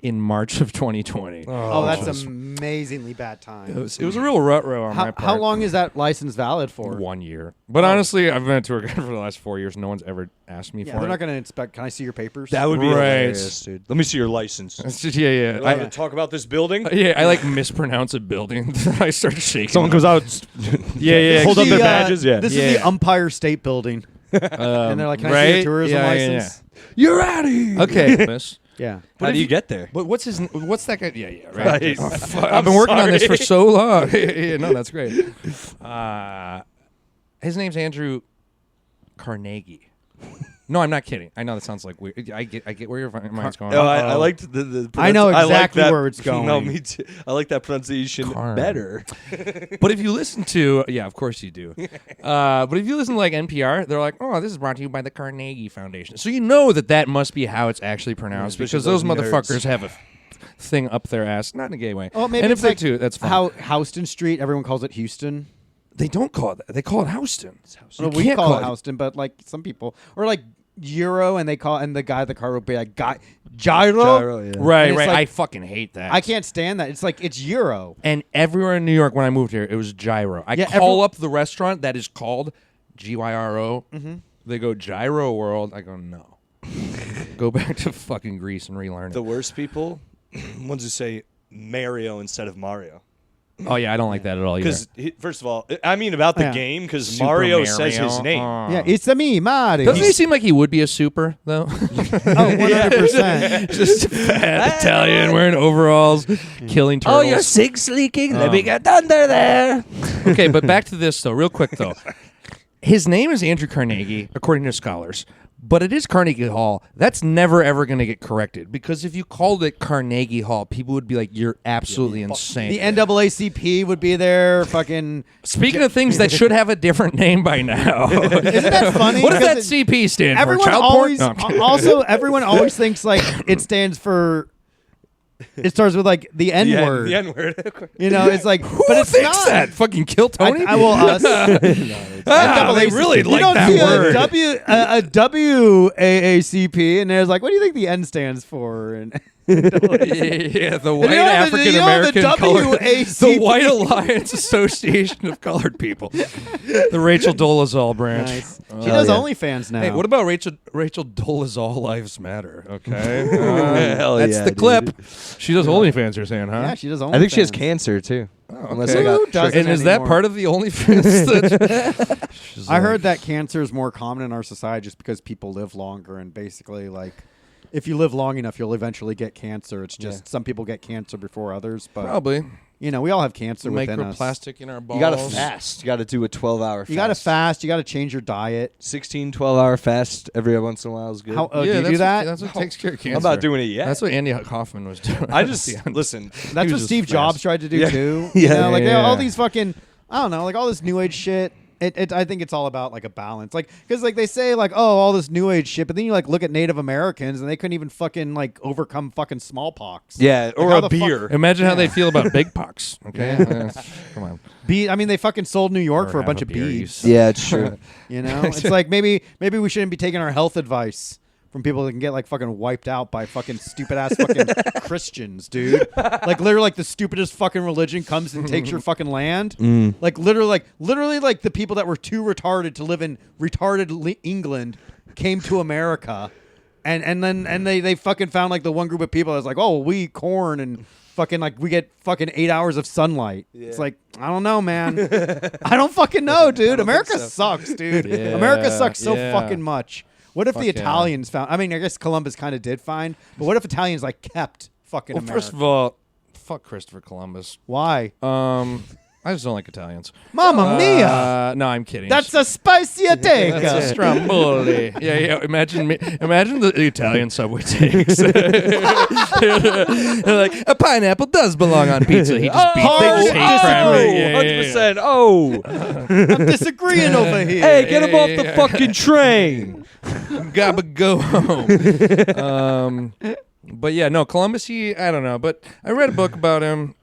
in March of 2020. Oh, that's amazingly bad time. It was a real rut row on my part. How long is that license valid for? 1 year. But honestly, I've been a tour guide for the last 4 years. No one's ever asked me Yeah, for they're it. not going to inspect. Can I see your papers? That would be Right. hilarious, dude. Let me see your license. It's just, yeah. I to talk about this building. I like mispronounce a building. I start shaking. Someone comes out. Yeah. Hold up The, their badges. Yeah. This is Yeah. the Umpire State Building. And they're like, can I see your tourism Yeah. license? You're out of here. Okay. This. Yeah. How do you get there? But what's that guy? Yeah, right. Right. Oh, fuck. I've been working on this for sorry. so long. Yeah, no, that's great. His name's Andrew Carnegie. No, I'm not kidding. I know that sounds like weird. I get where your mind's going. No, I liked the I know like exactly that- where it's going. No, me too. I like that pronunciation Carn. better. But if you listen to, of course you do. But if you listen to like NPR, they're like, oh, this is brought to you by the Carnegie Foundation. So you know that must be how it's actually pronounced Especially because those those nerds. motherfuckers have a thing up their ass. Not in a gay way. Oh, maybe and if it's they like do, that's fine. How Houston Street, everyone calls it Houston. They don't call it that. They call it Houston. Well, You we can't call it Houston, but like some people, or like Euro, and the guy at the car will be like, Gyro? Gyro, yeah. Right, And it's right. like- I fucking hate that. I can't stand that. It's like, it's Euro. And everywhere in New York when I moved here, it was Gyro. I Yeah, call up the restaurant that is called GYRO. They go Gyro World. I go, no. Go back to fucking Greece and relearn The it. worst people, ones who say Mario instead of Mario. Oh yeah, I don't like that at all either. Because first of all, I mean about the Yeah. game because Super Mario says his name. Yeah, it's me, Mario. Doesn't he seem like he would be a super though? 100%. Just a fat Italian wearing overalls, killing turtles. Oh, your sink's leaking. Let me get under there. Okay, but back to this though, real quick though. His name is Andrew Carnegie, according to scholars, but it is Carnegie Hall. That's never ever going to get corrected because if you called it Carnegie Hall, people would be like, "You're absolutely insane." The NAACP would be there. Fucking. Speaking of things that should have a different name by now, Isn't that funny? what does that Because CP stand for? Everyone Child always. porn? No, I'm kidding. Also, everyone always thinks like it stands for. It starts with like the N word. The N word. You know, it's like, Who but it's thinks not. that? Fucking kill Tony? I will us. They really you like don't that see word. a WAACP, and there's like, what do you think the N stands for? And Yeah, the White you know the- African you know American the Colored, WACP? the White Alliance Association of Colored People, the Rachel Dolezal branch. nice. She does OnlyFans now. Hey, what about Rachel Dolezal Lives Matter? Okay, Hell that's yeah, the dude. clip. She does OnlyFans. You're saying, huh? Yeah, she does OnlyFans. I think she has cancer too. Unless okay. I got Who doesn't And is that anymore? part of the OnlyFans? She's I like, heard that cancer is more common in our society just because people live longer, and basically, like, if you live long enough, you'll eventually get cancer. It's just some people get cancer before others, but probably you know, we all have cancer within us. microplastic in our balls. You gotta fast. You gotta do a 12-hour fast. You got to fast. You got to change your diet. 16, 12-hour fast every once in a while is good. How do you that's do that? That's what takes care of cancer. I'm not doing it yet. That's what Andy Kaufman was doing. I at just the end. listen. That's He what was just Steve fast. Jobs tried to do Yeah. too. Yeah, You know, like yeah. all these fucking, I don't know, like all this new age shit. I think it's all about like a balance, like because like they say like all this new age shit, but then you like look at Native Americans and they couldn't even fucking like overcome fucking smallpox. Yeah, Like, or how a the fuck- beer. Imagine how they feel about big pox. Okay, come on. I mean, they fucking sold New York Or for a have bunch a of beer, you beads. suck. Yeah, it's true. You know, it's like maybe we shouldn't be taking our health advice from people that can get like fucking wiped out by fucking stupid ass fucking Christians, dude. Like literally, like the stupidest fucking religion comes and takes your fucking land. Like literally, like the people that were too retarded to live in retarded England came to America, and then they fucking found like the one group of people that's like, oh, we eat corn and. Fucking like we get fucking 8 hours of sunlight. It's like I don't know, man. I don't fucking know, dude. America sucks, dude. Yeah, America sucks so yeah. fucking much. What if the Fuck yeah. Italians found? I mean, I guess Columbus kind of did find, but what if Italians like kept fucking Well, America? first of all, fuck Christopher Columbus. Why? I just don't like Italians. Mamma mia! No, I'm kidding. That's a spicy That's a ateca. stromboli. Yeah. Imagine the Italian subway takes. They're like a pineapple does belong on pizza. He just beats Oh, they just hate crime rate. Yeah, yeah, yeah. 100%. Oh, I'm disagreeing over here. hey, get him yeah, off yeah. the fucking train. Gabba go home. But yeah, no, Columbus. I don't know, but I read a book about him.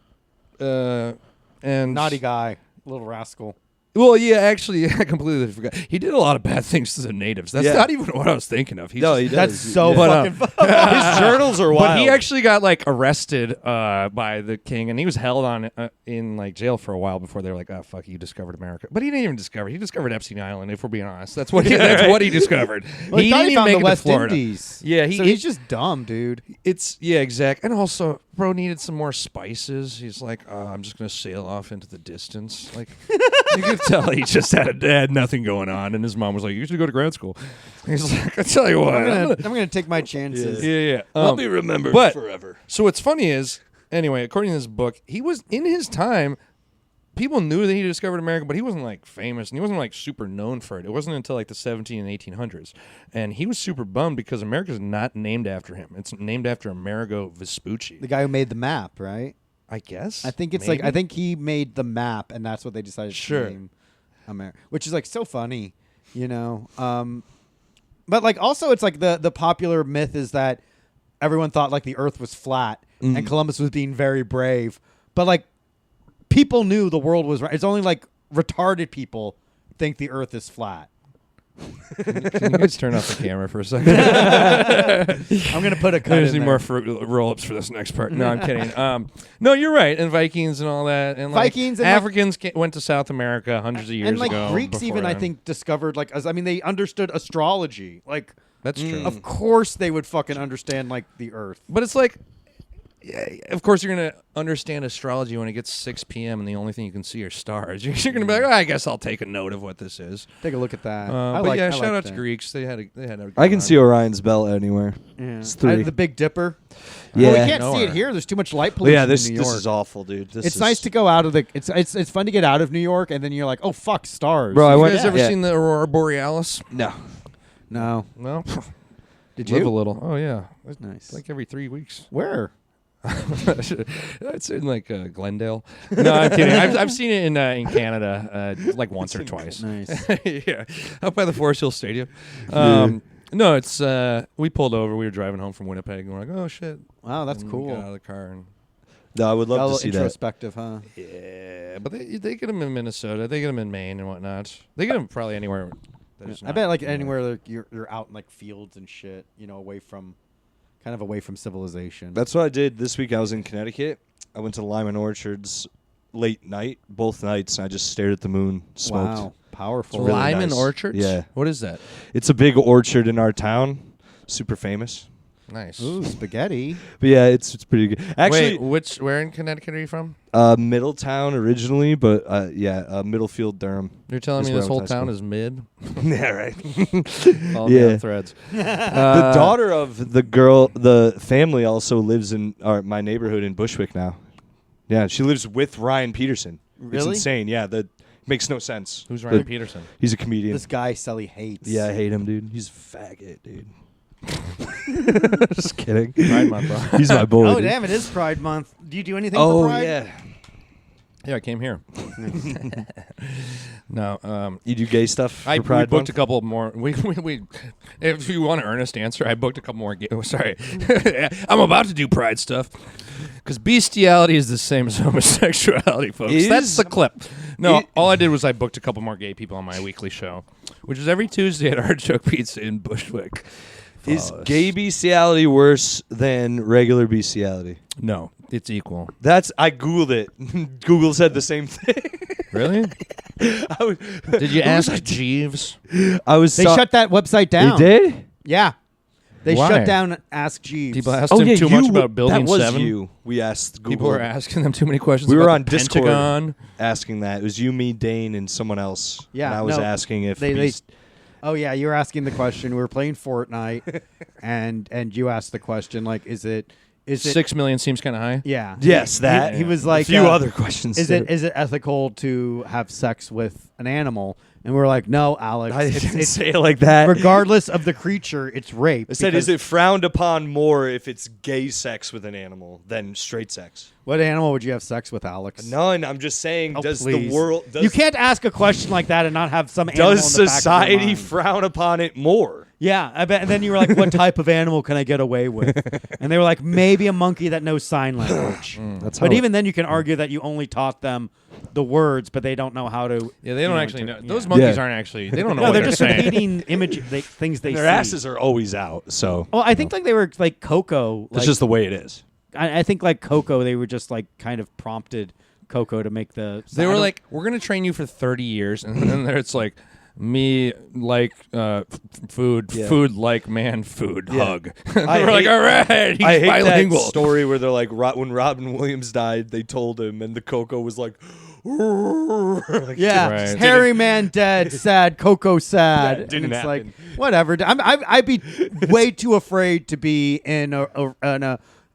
And Naughty guy, little rascal. Well, yeah, actually, I completely forgot. He did a lot of bad things to the natives. That's Yeah. not even what I was thinking of. He's No, just- he That's does. so But, fucking. His journals are wild. But he actually got like arrested by the king, and he was held on in like jail for a while before they were like, "Oh fuck, you discovered America." But he didn't even discover. He discovered Epstein Island. If we're being honest, that's what that's what he discovered. Well, he thought didn't even found make the it West to Florida. Indies. Yeah, so he's just dumb, dude. It's exact. And also, bro needed some more spices. He's like, I'm just gonna sail off into the distance. Like, you could tell he just had nothing going on, and his mom was like, "You should go to grad school." He's like, "I tell you what, I'm gonna take my chances. yeah." I'll be remembered but- forever. So what's funny is, anyway, according to this book, he was in his time. People knew that he discovered America, but he wasn't like famous, and he wasn't like super known for it. It wasn't until like the 17 and 1800s, and he was super bummed because America's not named after him. It's named after Amerigo Vespucci. The guy who made the map, right? I guess. I think it's Maybe? like I think he made the map, and that's what they decided Sure. to name America, which is like so funny, you know. But like also, it's like the popular myth is that everyone thought like the Earth was flat, and Columbus was being very brave, but like people knew the world was right. It's only like retarded people think the Earth is flat. Can you guys turn off the camera for a second? I'm gonna put a cut I in just need there. more roll-ups for this next part. No, I'm kidding. No, you're right. And Vikings and all that. And like, Vikings and, like- Africans went to South America hundreds of years and like ago. Greeks before even I then. think discovered like I mean they understood astrology. Like That's true. of course they would fucking understand like the Earth. But it's like, of course, you're going to understand astrology when it gets 6 p.m. and the only thing you can see are stars. You're going to be like, I guess I'll take a note of what this is. Take a look at that. But shout out to Greeks. They had a I can see Orion's belt anywhere. Yeah. It's 3. The Big Dipper. Yeah. Well, we can't see Nowhere. it here. There's too much light But pollution yeah, this in New York. is awful, dude. It's nice to go out of the. It's fun to get out of New York, and then you're like, oh fuck, stars. Bro, I You went. guys ever yeah. seen the Aurora Borealis? No. No, No. did Live you? a little. Oh yeah. That's nice. Like every 3 weeks. Where? It's in like Glendale. No, I'm kidding. I've seen it in Canada like once or twice. Nice. Yeah, up by the Forest Hill Stadium. No, it's we pulled over. We were driving home from Winnipeg, and we're like, oh shit. Wow, that's And cool. We got out of the car, and No, I would Got a love to little see that. introspective, huh? yeah, but they get them in Minnesota. They get them in Maine and whatnot. They get them probably anywhere. There's I not- bet like anywhere like, you're out in like fields and shit, away from civilization. That's what I did this week. I was in Connecticut. I went to Lyman Orchards late night, both nights, and I just stared at the moon, smoked. wow, powerful. Really Lyman nice. Orchards. Yeah. What is that? It's a big orchard in our town, super famous. Nice. Ooh, spaghetti. But yeah, it's pretty good. Actually, wait, where in Connecticut are you from? Middletown originally, but Middlefield, Durham. You're telling is me where this I whole went to high town school. is mid? Yeah, right. Follow Yeah. me on threads. The daughter of the family also lives in my neighborhood in Bushwick now. Yeah, she lives with Ryan Peterson. It's Really? insane. Yeah, that makes no sense. Who's Ryan The- Peterson? He's a comedian. This guy Sully hates. Yeah, I hate him, dude. He's a faggot, dude. Just kidding. Pride Month, bro. He's my boy. Oh dude. damn! It is Pride Month. Do you do anything Oh for Pride? yeah. Yeah, I came here. No, You do gay stuff I for Pride booked Month? a couple more. We if you want an earnest answer, I booked a couple more. Sorry, I'm about to do Pride stuff because bestiality is the same as homosexuality, folks. Is- That's the clip. No, It- all I did was I booked a couple more gay people on my weekly show, which is every Tuesday at Artichoke Pizza in Bushwick. Is Follow us. gay bestiality worse than regular bestiality? No, it's equal. I googled it. Google said the same thing. Really? I was, Did you ask Jeeves? I was. They so- shut that website They down. did. Yeah. They Why? shut down Ask Jeeves. People asked him too much about Building that was 7. you. We asked Google. People were asking them too many questions. We were about on the Discord Pentagon. asking that. It was you, me, Dane, and someone else. Yeah, and I was no, asking if they Oh yeah, you were asking the question. We were playing Fortnite, and you asked the question like, is it 6 million seems kind of high. Yeah. Yes, that. He was like a few uh, other questions. Is too. it ethical to have sex with an animal? And we're like, no, Alex. I It's, didn't it's say it like that. regardless of the creature, it's rape. I said, because is it frowned upon more if it's gay sex with an animal than straight sex? What animal would you have sex with, Alex? None. I'm just saying. Oh, Does please. the world? Does, You can't ask a question like that and not have some animal Does in the back of your society mind. frown upon it more? Yeah, I bet. And then you were like, "What type of animal can I get away with?" And they were like, "Maybe a monkey that knows sign language." That's But even then, you can argue that you only taught them the words, but they don't know how to. Yeah, they don't actually know. Those Yeah. monkeys Yeah. aren't actually. They don't know No, what they're they're just saying. repeating things they their see. asses are always out. So Well, I think like they were like Coco. that's Like, just the way it is. I think like Coco, they were just like kind of prompted Coco to make the. They I were don't- like, "We're gonna train you for 30 years," and then there it's like, "Me like food, Yeah. food like man, food Yeah. hug." I We're like, hate- "All right, he's I hate bilingual." that story where they're like, when Robin Williams died, they told him, and the Coco was like, like, Yeah, Right. hairy man dead, sad, Coco sad. Yeah, it didn't and it's happen. like whatever. I'd be way too afraid to be in a room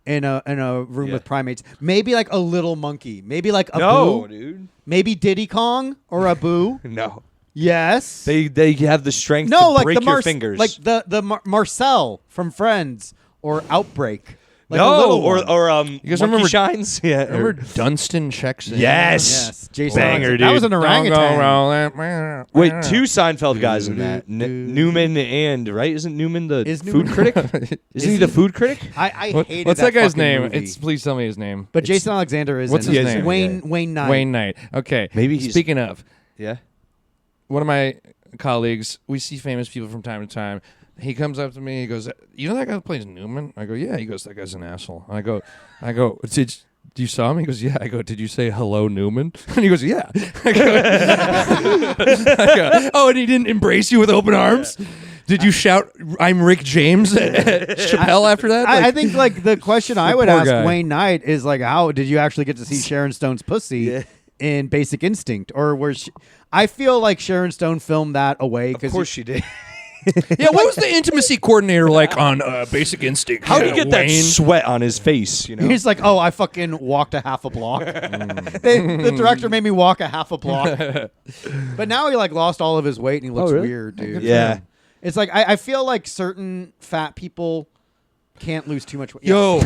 Yeah. with primates. Maybe like a little monkey. Maybe like a No, boo. dude. Maybe Diddy Kong or a boo. No. Yes. They have the strength no, to like break the your fingers. like the Marcel from Friends or Outbreak. Like a no, little or one. You guys guys remember- Shines? Yeah. Remember Dunstan checks in? Yes. Yes, Jason Banger, Alexander. That was dude. an Don't go orangutan. roll it. Wait, two Seinfeld guys in that. Newman and right? Isn't Newman the Is food Newman- critic? Isn't he the food critic? I What- hated what's that guy's fucking name? movie. It's please tell me his name. But Jason Alexander is What's in his it. name? Wayne Knight. Wayne Knight. Okay. Maybe he's- Speaking of, Yeah. one of my colleagues, we see famous people from time to time. He comes up to me. He goes, "You know that guy that plays Newman?" I go, "Yeah." He goes, "That guy's an asshole." I go, "Did you saw him?" He goes, "Yeah." I go, "Did you say hello, Newman?" And he goes, "Yeah." I go, "Oh, and he didn't embrace you with open arms?" Did you shout, "I'm Rick James" at Chappelle after that? I think like the question I would poor ask guy. Wayne Knight is like, how did you actually get to see Sharon Stone's pussy in Basic Instinct, or was she, I feel like Sharon Stone filmed that away Of course she did. yeah, what was the intimacy coordinator like on Basic Instinct? How do you get that Wayne? sweat on his face? You know. he's like, oh, I fucking walked a half a block. The director made me walk a half a block, but now he like lost all of his weight and he looks really? weird, dude. Yeah. It's like I feel like certain fat people can't lose too much weight. Yo.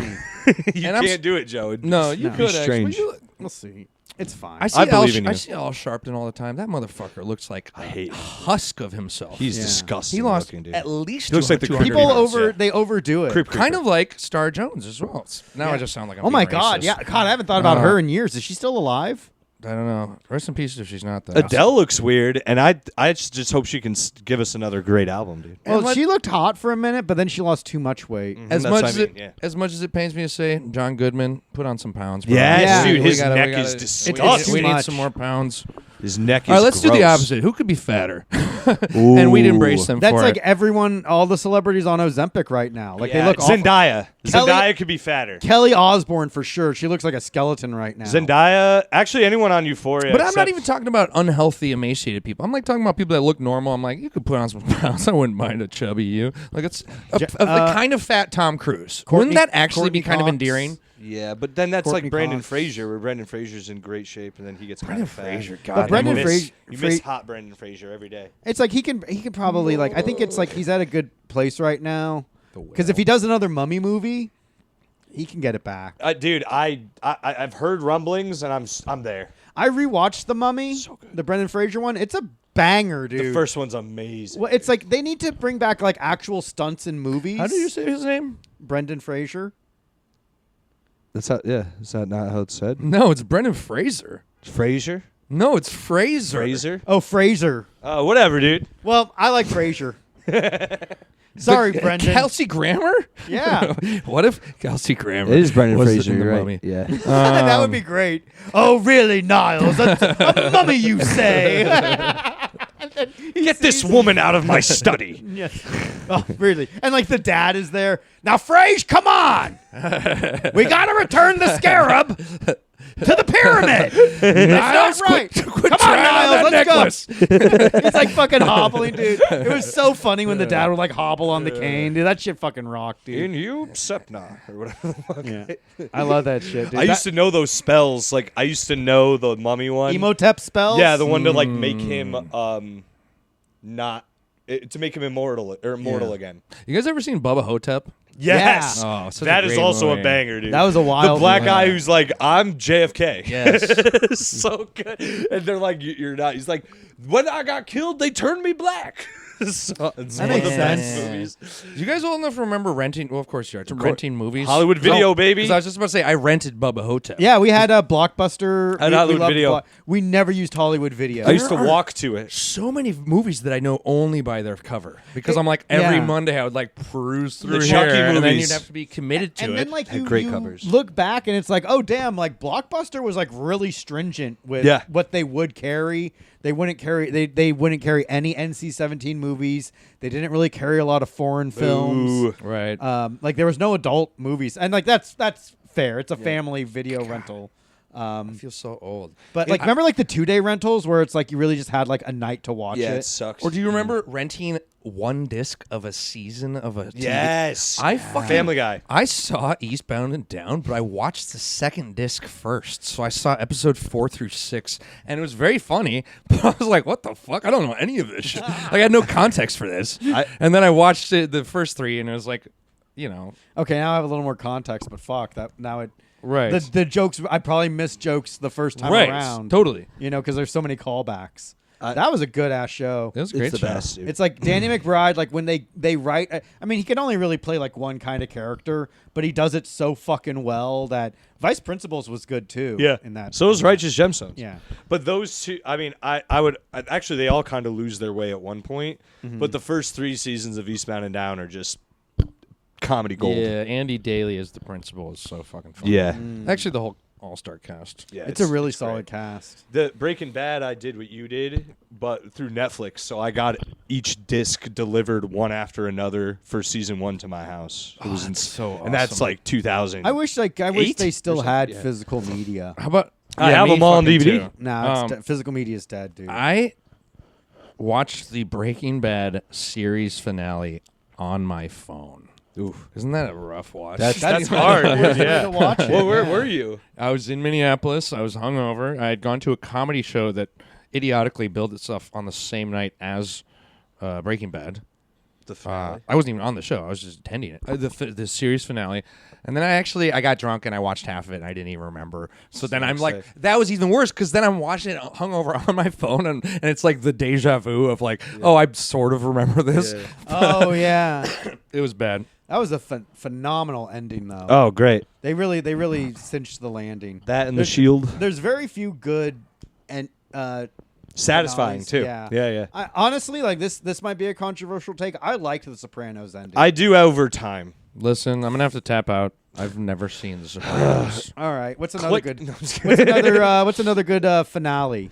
You And I'm can't do it, Joe. No, you No. could Be actually. strange. We'll see. It's fine. I see I believe in I you. see Al Sharpton all the time. That motherfucker looks like a hate him. husk of himself. He's Yeah. disgusting. he lost looking, dude. at least He looks like the 200 People Creeper. pounds. over Yeah. they overdo it. Creep, Kind of like Star Jones as well. Now I just sound like I'm Oh my being god, racist. yeah, God, I haven't thought about her in years. Is she still alive? I don't know. Rest in peace if she's not though. Adele looks weird, and I just hope she can give us another great album, dude. Well, what- she looked hot for a minute, but then she lost too much weight. As That's much what as I mean, it yeah. as much as it pains me to say, John Goodman put on some pounds. Bro. Yes, Yeah. dude, We his gotta- neck we gotta- is It's disgusting. We too need much. some more pounds. His neck is All right, let's do the gross. opposite. Who could be fatter? And we'd embrace them That's for like it. everyone, all the celebrities on Ozempic right now. Like they look awful. Zendaya. Kelly- Zendaya could be fatter. Kelly Osbourne for sure. She looks like a skeleton right now. Zendaya. Actually, anyone on Euphoria. But I'm not except- even talking about unhealthy, emaciated people. I'm like talking about people that look normal. I'm like, you could put on some pounds. I wouldn't mind a chubby you. Like it's the kind of fat Tom Cruise. Wouldn't that actually be kind of Cox. endearing? Yeah, but then that's Courtney like Brandon Cox. Fraser, where Brandon Fraser's in great shape, and then he gets kind of fat. Fraser, God, But Brendan you miss, you miss Fraser, hot Brandon Fraser every day. it's like he can probably like I think it's like he's at a good place right now. Because if he does another Mummy movie, he can get it back. Dude, I've heard rumblings, and I'm there. I rewatched The Mummy, the Brendan Fraser one. It's a banger, dude. The first one's amazing. Well, it's like they need to bring back like actual stunts in movies. How do you say his name? Brendan Fraser? That's how. Yeah, is that not how it's said? No, it's Brendan Fraser. Fraser. No, it's Fraser. Fraser. Oh, Fraser. Whatever, dude. Well, I like Fraser. Sorry, Brendan. Kelsey Grammer? Yeah. What if Kelsey Grammer Brendan was in the Mummy? Yeah. That would be great. Oh, really, Niles? A mummy, you say? Get this woman out of my study. Yes. Oh, really? And like the dad is there. Now, Frage, come on! We got to return the scarab to the pyramid. That's not right. quit Come on, trying on Niles, that let's go. He's like fucking hobbling, dude. It was so funny when the dad would like hobble on the cane, dude. That shit fucking rocked, dude. In you, Sepna, or whatever the fuck. Yeah. I love that shit, dude. I used to know those spells. Like I used to know the mummy one. Emotep spells? Yeah, the one to like make him not to make him immortal again. You guys ever seen Bubba Hotep? Yes. Oh, such a that is great also movie. a banger, dude. That was a wild The black movie. guy who's like, I'm JFK. Yes. So good. And they're like, you're not. He's like, when I got killed, they turned me black. So, it's one of makes the best sense. movies. You guys old enough to remember renting? Well, of course you are. Renting movies. Hollywood Video, baby. Because I was just about to say, I rented Bubba Hotep. Yeah, we had a Blockbuster. And we Hollywood loved Video. We never used Hollywood Video. I used to There are- walk to it. So many movies that I know only by their cover because I'm like every Yeah. Monday I would like peruse through The here, Chucky and then movies. you'd have to be committed to and it. then like Had you, great you covers. look back and it's like, oh damn, like Blockbuster was like really stringent with Yeah. what they would carry. They wouldn't carry they wouldn't carry any NC-17 movies. They didn't really carry a lot of foreign films. Ooh. right. Like there was no adult movies, and like that's fair. It's a family video rental. I feel so old. But like, remember like the 2-day rentals where it's like you really just had like a night to watch Yeah, it. it sucks. Or do you remember renting one disc of a season of a TV? Yes. I fucking Family Guy. I saw Eastbound and Down, but I watched the second disc first. So I saw episode 4 through 6, and it was very funny. But I was like, "What the fuck? I don't know any of this shit. Like, I had no context for this." And then I watched it, the first 3, and it was like, you know, Okay, now I have a little more context, but fuck that. Now it right, the jokes. I probably missed jokes the first time right, around. totally. You know, because there's so many callbacks. That was a good ass show. It was a great It's the show. best, dude. It's like Danny McBride, like when they write. I mean, he can only really play like one kind of character, but he does it so fucking well that Vice Principals was good too. Yeah. in that. So is Righteous Gemstones. Yeah. But those two, I mean, I would actually they all kind of lose their way at one point. But the first 3 seasons of Eastbound and Down are just comedy gold. Yeah, Andy Daly as the principal is so fucking funny. Yeah. Actually, all-star cast. Yeah, It's a really great. solid cast. The Breaking Bad, I did what you did, but through Netflix. So I got each disc delivered one after another for season 1 to my house. It was so and that's awesome. like 2000. I wish they still something, had yeah. physical media. How about? I Yeah, have me them all on fucking DVD. too. Nah, physical media is dead, dude. I watched the Breaking Bad series finale on my phone. Oof. Isn't that a rough watch? That's That's hard. hard dude, yeah. to watch it. Well, where yeah. were you? I was in Minneapolis. I was hungover. I had gone to a comedy show that idiotically billed itself on the same night as Breaking Bad. The finale. I wasn't even on the show. I was just attending it. The series finale. And then I got drunk and I watched half of it and I didn't even remember. So then I'm like, that was even worse because then I'm watching it hungover on my phone and it's like the deja vu of like, oh, I sort of remember this. Yeah. Oh yeah, It was bad. that was a phenomenal ending though. Oh, great. They really cinched the landing. That and There's- the Shield. There's very few good and Satisfying, finales, too. Yeah. Yeah. I, honestly, like this might be a controversial take. I liked The Sopranos ending. I do over time. Listen, I'm going to have to tap out. I've never seen The Sopranos. All right, what's another Click. good? No, I'm just What's kidding. another good finale?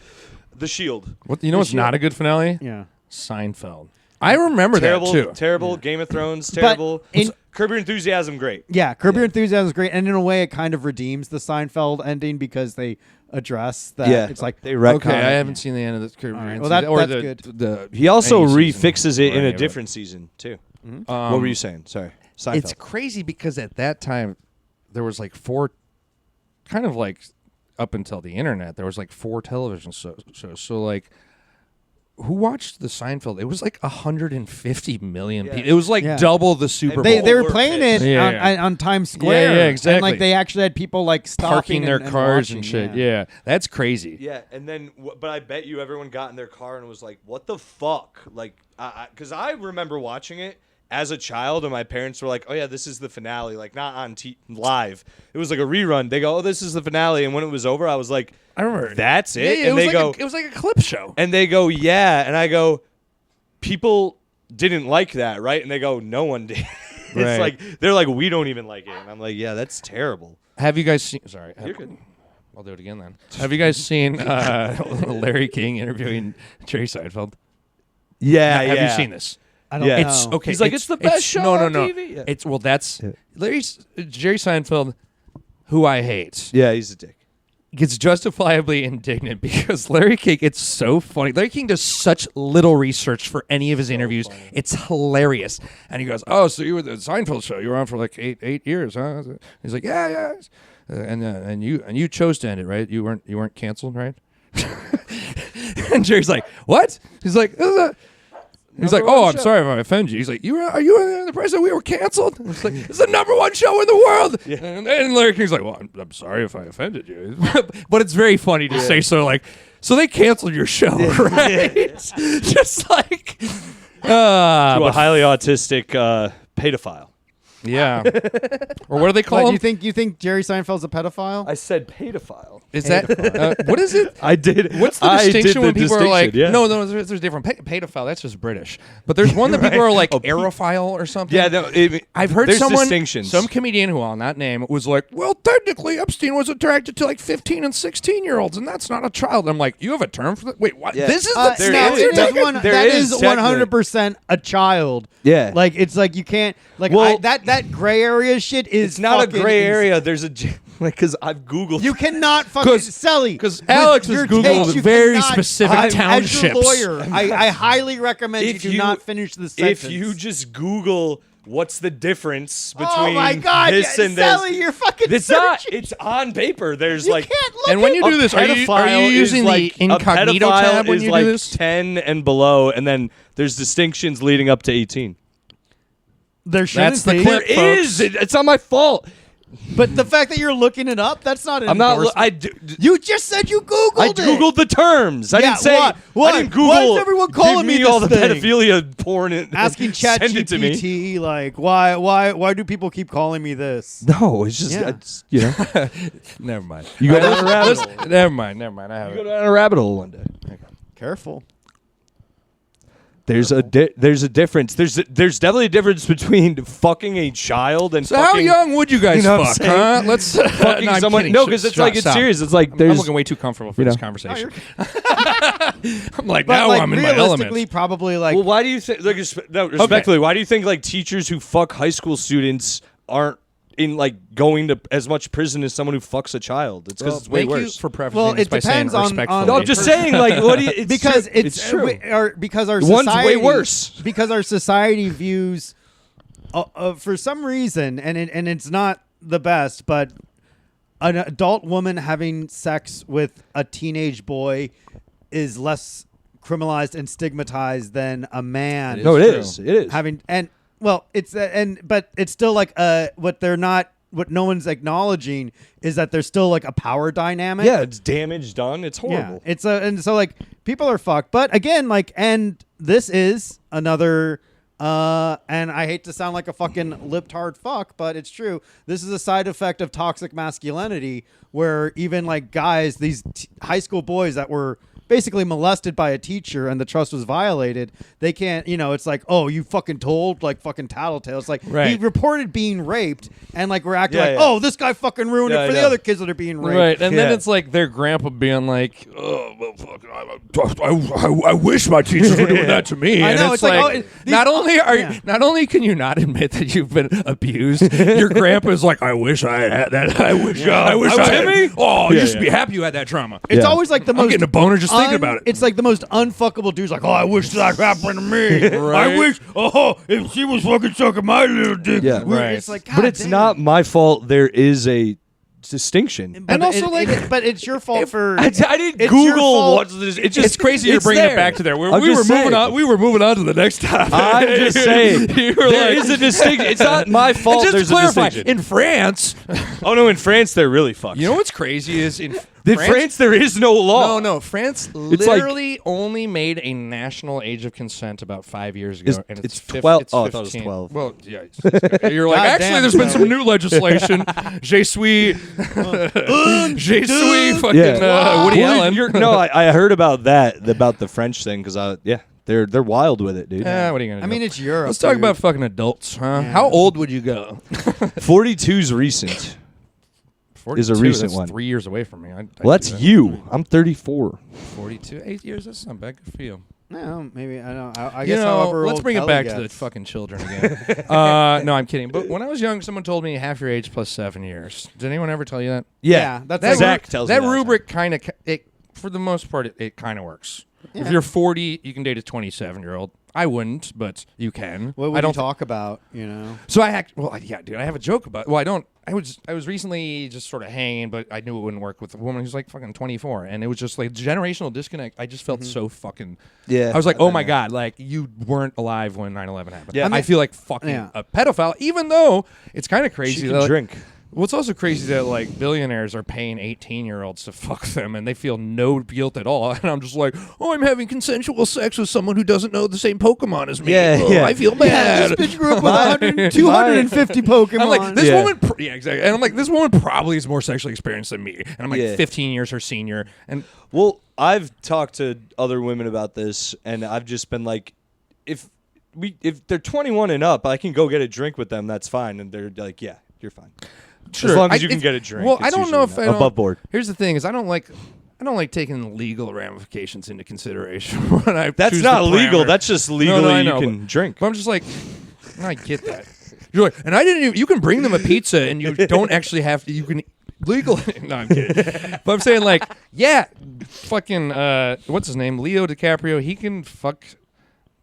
The Shield. You know what's not a good finale? Yeah. Seinfeld. I remember Terrible, that too. terrible. Game of Thrones, terrible. in- Curb Your Enthusiasm, great. Yeah, Curb Your Enthusiasm is great, and in a way, it kind of redeems the Seinfeld ending because they address that. Yeah. It's like They retcon Okay, it. I haven't seen the end of the Curb Your right, well, Enthusiasm, that's good. The He also any season refixes it or in any a of it. different season too. Um, What were you saying? Sorry, Seinfeld. It's crazy because at that time there was like 4, kind of like up until the internet, there was like 4 television shows. So like, who watched the Seinfeld? It was like 150 million people. It was like Yeah. double the Super Bowl. they were Were playing pissed. it Yeah. on Times Square. yeah, And exactly. like they actually had people like stopping parking their and cars watching, and shit. Yeah, that's crazy. Yeah, and then, but I bet you everyone got in their car and was like, "What the fuck?" Like, because I remember watching it as a child, and my parents were like, "Oh yeah, this is the finale." Like, not on live. It was like a rerun. They go, "Oh, this is the finale," and when it was over, I was like, I remember. "That's it." Yeah, and they was go, like it was like a clip show. and they go, "Yeah," and I go, "People didn't like that, right?" And they go, "No one did." It's Right. like they're like, "We don't even like it," and I'm like, "Yeah, that's terrible." Have you guys seen? Sorry, You're good. I'll do it again then. Have you guys seen Larry King interviewing Jerry Seinfeld? Yeah, Have you seen this? I don't Yeah. know. It's okay. He's like, "It's the best show no, on no, TV." Yeah. It's that's Jerry Seinfeld, who I hate, Yeah, he's a dick. gets justifiably indignant because Larry King. It's so funny. Larry King does such little research for any of his interviews. It's hilarious. And he goes, "Oh, so you were the Seinfeld show? You were on for like eight years, huh?" He's like, "Yeah." And you chose to end it, right? You weren't canceled, right? And Jerry's like, "What?" He's like, He's like, "Oh, I'm sorry if I offend you." He's like, "Are you in the press that we were canceled?" It's like, "It's the #1 show in the world." And Larry King's like, "Well, I'm sorry if I offended you," but it's very funny to say so. Like, so they canceled your show, right? Just like, To a highly autistic pedophile. yeah. Or what do they call What, him? you think Jerry Seinfeld's a pedophile? I said pedophile. Is that what is it? I did. What's the I distinction did when the people are like, distinction, yeah. no, there's different. Pedophile, that's just British. But there's one that people are like, aerophile or something. Yeah, no, I've heard there's someone, distinctions. some comedian who I'll not name, was like, "Well, technically, Epstein was attracted to like 15 and 16-year-olds, and that's not a child." I'm like, "You have a term for that? Wait, what? Yeah. This is There the stance is- you're there's taking?" one- There that is is 100% a child. Yeah. Like it's like you can't like Well- that gray area shit is It's not a fucking gray ins- area. There's a like because I've googled. You cannot fucking Sally. Because with Alex has your Googled takes, you very cannot- specific As townships. your lawyer, I highly recommend you If do you- not finish the sentence. if you just Google what's the difference between oh my god, this and Sally, this, you're fucking it's not. searching. It's on paper. There's You like. can't look And when at- you do this, are you pedophile is using like, the incognito a pedophile tab when is you like do this? 10 and below, and then there's distinctions leading up to 18. there shouldn't That's the be. clip. There is. It's not my fault. But the fact that you're looking it up, that's not an I'm not. endorsement. You just said you Googled I it. googled the terms. I Yeah, didn't say. what? I didn't Google. Why is everyone calling give me all this the thing? pedophilia porn? And Asking send it to me. ChatGPT, like, why do people keep calling me this? No, it's just Yeah. it's, you know. Never mind. You go down a rabbit hole. Never mind. I have You go it. down a rabbit hole one day. Careful. There's a difference. There's definitely a difference between fucking a child and So fucking, how young would you guys you know what I'm fuck, saying? huh? Let's fucking no, I'm someone. kidding. No, because it's like it's Stop. serious. It's like I'm there's looking way too comfortable for you this know. conversation. No, I'm like, but now like, I'm in my realistically, element. probably like well, why do you think? Like, respectfully, why do you think like teachers who fuck high school students aren't in like going to as much prison as someone who fucks a child? It's because it's way Thank worse. you for prefacing Well, this it by saying depends on- respectfully. No, I'm just saying, like, what do you? It's because true. it's true. because our One's way society, worse. because our society views for some reason, and it's not the best, but an adult woman having sex with a teenage boy is less criminalized and stigmatized than a man No, it true. is. It is. having but it's still like what no one's acknowledging is that there's still like a power dynamic. Yeah, it's damage done. It's horrible. Yeah, and so like people are fucked. But again, like, and this is another. And I hate to sound like a fucking libtard fuck, but it's true. This is a side effect of toxic masculinity, where even like guys, these high school boys that were basically molested by a teacher and the trust was violated, they can't, it's like, oh, you fucking told, like fucking tattletale. It's like he Right. reported being raped, and like we're acting Yeah, like, yeah. oh, this guy fucking ruined Yeah, it for I the know. other kids that are being raped. Right, and then Yeah. it's like their grandpa being like, "Oh, well, fuck, I wish my teachers were doing that to me." I And know, it's it's like, like, oh, these- not only can you not admit that you've been abused, your grandpa's like, "I wish I had that. I wish I had Timmy? Oh, you Yeah, should yeah. be happy you had that trauma." It's Yeah. always like the I'm most. getting a boner just thinking about it. It's like the most unfuckable dudes. Like, oh, I wish that happened to me. Right. I wish. Oh, if she was fucking sucking my little dick. Yeah. Right. It's like, But God it's damn. not my fault. There is a distinction. But And also, but it's your fault for. I didn't It's your Google fault. what's this. It's just It's crazy you're it's bringing there. it back to there. We I'm were just moving saying. on. We were moving on to the next topic. I'm just saying. You were There like- is a distinction. It's not my fault. And just There's to clarify, a distinction. in France, Oh no, in France they're really fucked. you know what's crazy is in in France there is no law. No, France It's like- literally only made a national age of consent about 5 years ago, It's- and it's fif- 12 It's oh, I thought it was 15. 12. Well, yeah, you're like, God actually, damn, there's been so- some new legislation. Je suis, je suis, fucking Yeah. Woody Well, Allen. No, I heard about that, about the French thing, because they're wild with it, dude. What are you gonna I do? mean, it's Europe. Let's talk dude. about fucking adults, huh? Yeah. How old would you go? 42's recent. 42, Is a recent that's one. 3 years away from me. I'd Well, that's do that. you. I'm 34. 42, 8 years. That's not bad. Good for you. No, maybe I don't. I You guess know, however let's old bring it Kelly back to the gets. fucking children again. No, I'm kidding. But when I was young, someone told me half your age plus 7 years. Did anyone ever tell you that? Yeah, that's That like, Zach tells me that that. rubric kind of, for the most part, it kind of works. If you're 40, you can date a 27-year-old. I wouldn't, but you can. What would I don't you talk about? You know. So dude, I have a joke about. Well, I don't. I was recently just sort of hanging, but I knew it wouldn't work with a woman who's like fucking 24, and it was just like generational disconnect. I just felt so fucking. Yeah, I was like, I've oh been my there. god, like you weren't alive when 9/11 happened. Yeah. I feel like fucking Yeah. a pedophile, even though it's kind of crazy. She that, can like, drink. Well, it's also crazy that like billionaires are paying 18-year-olds to fuck them, and they feel no guilt at all. And I'm just like, oh, I'm having consensual sex with someone who doesn't know the same Pokemon as me. Yeah, Oh, yeah. I feel bad. This bitch grew up with 250 Pokemon. I'm like, this Yeah. woman, yeah, exactly. And I'm like, this woman probably is more sexually experienced than me. And I'm like, Yeah. 15 years her senior. And Well, I've talked to other women about this, and I've just been like, if they're 21 and up, I can go get a drink with them. That's fine. And they're like, yeah, you're fine. sure, As long as you it's- can get a drink. Well, I it's don't know if usually I don't, above board. Here's the thing: is I don't like taking legal ramifications into consideration when I That's choose not the legal. parameter. That's just No, legally I you know, can drink. But I'm just like, I get that. You're like, and I didn't. Even, you can bring them a pizza, and you don't actually have to. You can legal. No, I'm kidding. But I'm saying like, yeah, fucking what's his name? Leo DiCaprio. He can fuck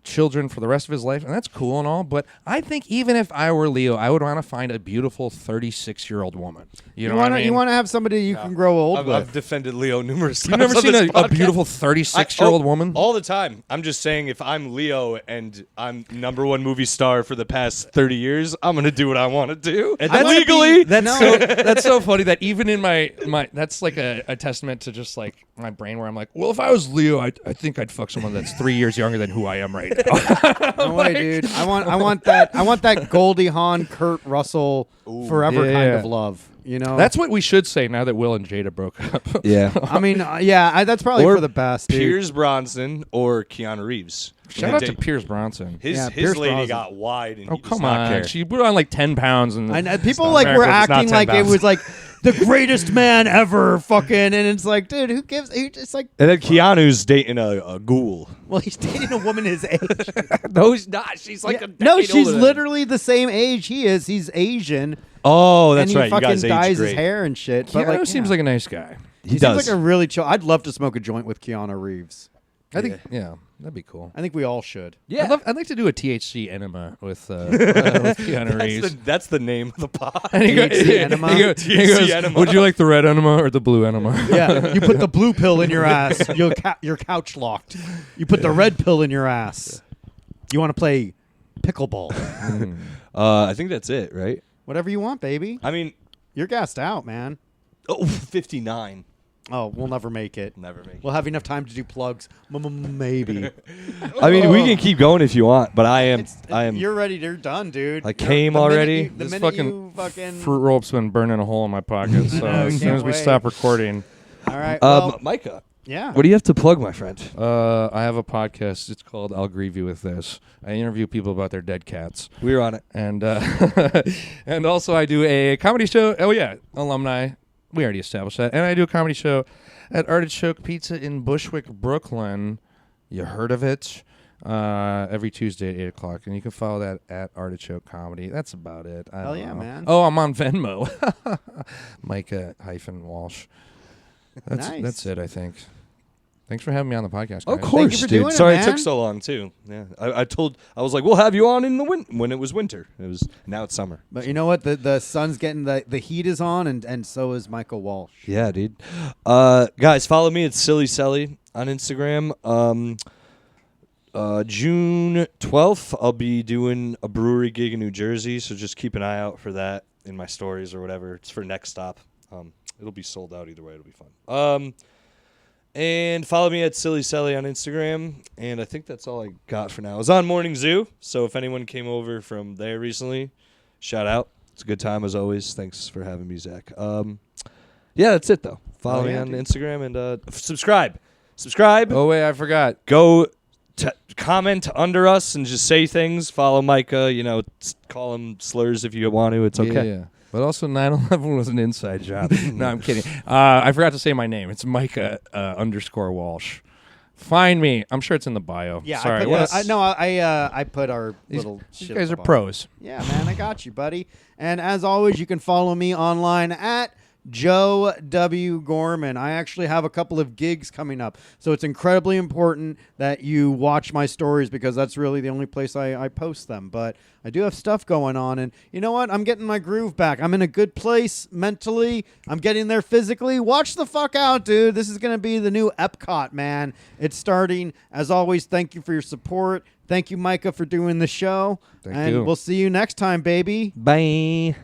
children for the rest of his life, and that's cool and all, but I think even if I were Leo, I would want to find a beautiful 36-year-old woman. You know what I mean? You want to have somebody you can grow old with. I've defended Leo numerous times. You've never on seen this a podcast. beautiful 36-year-old woman? All the time. I'm just saying, if I'm Leo and I'm #1 movie star for the past 30 years, I'm gonna do what I want to do. And I wanna legally, be- That's so funny that even in my that's like a testament to just like my brain where I'm like, well, if I was Leo, I think I'd fuck someone that's 3 years younger than who I am right now. No way, dude. I want that Goldie Hawn, Kurt Russell, forever Yeah. kind of love. You know, That's what we should say now that Will and Jada broke up. yeah. I mean, that's probably Or for the best. Dude. Piers Bronson or Keanu Reeves. Shout out to Pierce Bronson. His Pierce lady Brosnan. got wide, and Oh, he does come not on. care. She put on like 10 pounds. And And people it's like not were America, it's not acting 10 like it pounds. was like the greatest man ever, fucking, and it's like, dude, who gives? It's like, And then Keanu's dating a ghoul. well, he's dating a woman his age. No, he's not. She's like Yeah. a decade No, she's older than him. literally the same age he is. He's Asian, Oh, that's and he right. You fucking guys age dyes great. his hair and shit. Keanu But like, seems like a nice guy. He seems does. like a really chill. I'd love to smoke a joint with Keanu Reeves. I think, yeah, that'd be cool. I think we all should. Yeah. I'd like to do a THC enema with Keanu Reeves. That's the name of the pod. And he goes- THC enema? he goes, THC enema. would you like the red enema or the blue enema? Yeah, you put the blue pill in your ass, you're couch locked. You put the red pill in your ass. You want to play pickleball? I think that's it, right? Whatever you want, baby. I mean, You're gassed out, man. 59. Oh, we'll never make it. Never make We'll have enough time to do plugs. Maybe. I mean, we can keep going if you want, but I am. You're ready. You're done, dude. I came The minute already. The This minute you fucking. fruit rope's been burning a hole in my pocket. So know, as soon can't as we wait. stop recording, All right. Well, Micah, yeah. what do you have to plug, my friend? I have a podcast. It's called "I'll Grieve You with This." I interview people about their dead cats, We were on it. and and also I do a comedy show. Oh yeah, alumni. We already established that, and I do a comedy show at Artichoke Pizza in Bushwick, Brooklyn. You heard of it? Every Tuesday at 8 o'clock, and you can follow that at Artichoke Comedy. That's about it. I Hell don't yeah, know. man. Oh, I'm on Venmo. Micah Walsh. Nice. That's it, I think. Thanks for having me on the podcast, guys. Of Thank you course, for dude. doing it, Sorry it man. took so long too. Yeah, I was like, we'll have you on in the when it was winter. Now it's summer. But you know what? The sun's getting the heat is on, and so is Micah Walsh. Yeah, dude. Guys, follow me at Silly Selly on Instagram. June 12th, I'll be doing a brewery gig in New Jersey, so just keep an eye out for that in my stories or whatever. It's for Next Stop. It'll be sold out either way. It'll be fun. And follow me at Silly Selly on Instagram. And I think that's all I got for now. I was on Morning Zoo, so if anyone came over from there recently, shout out. It's a good time as always. Thanks for having me, Zach. Yeah, that's it though. Follow me on Instagram and subscribe. Subscribe. Oh, wait, I forgot. Go comment under us and just say things. Follow Micah. Call him slurs if you want to. It's okay. Yeah. But also 9/11 was an inside job. No, I'm kidding. I forgot to say my name. It's Micah _ Walsh. Find me. I'm sure it's in the bio. Yeah, Sorry. I put our little. These shit guys at are the bottom. pros. Yeah, man, I got you, buddy. And as always, you can follow me online at Joe W. Gorman. I actually have a couple of gigs coming up, so it's incredibly important that you watch my stories because that's really the only place I post them. But I do have stuff going on, and you know what? I'm getting my groove back. I'm in a good place mentally. I'm getting there physically. Watch the fuck out, dude. This is going to be the new Epcot, man. It's starting. As always, thank you for your support. Thank you, Micah, for doing the show. Thank and you. we'll see you next time, baby. Bye.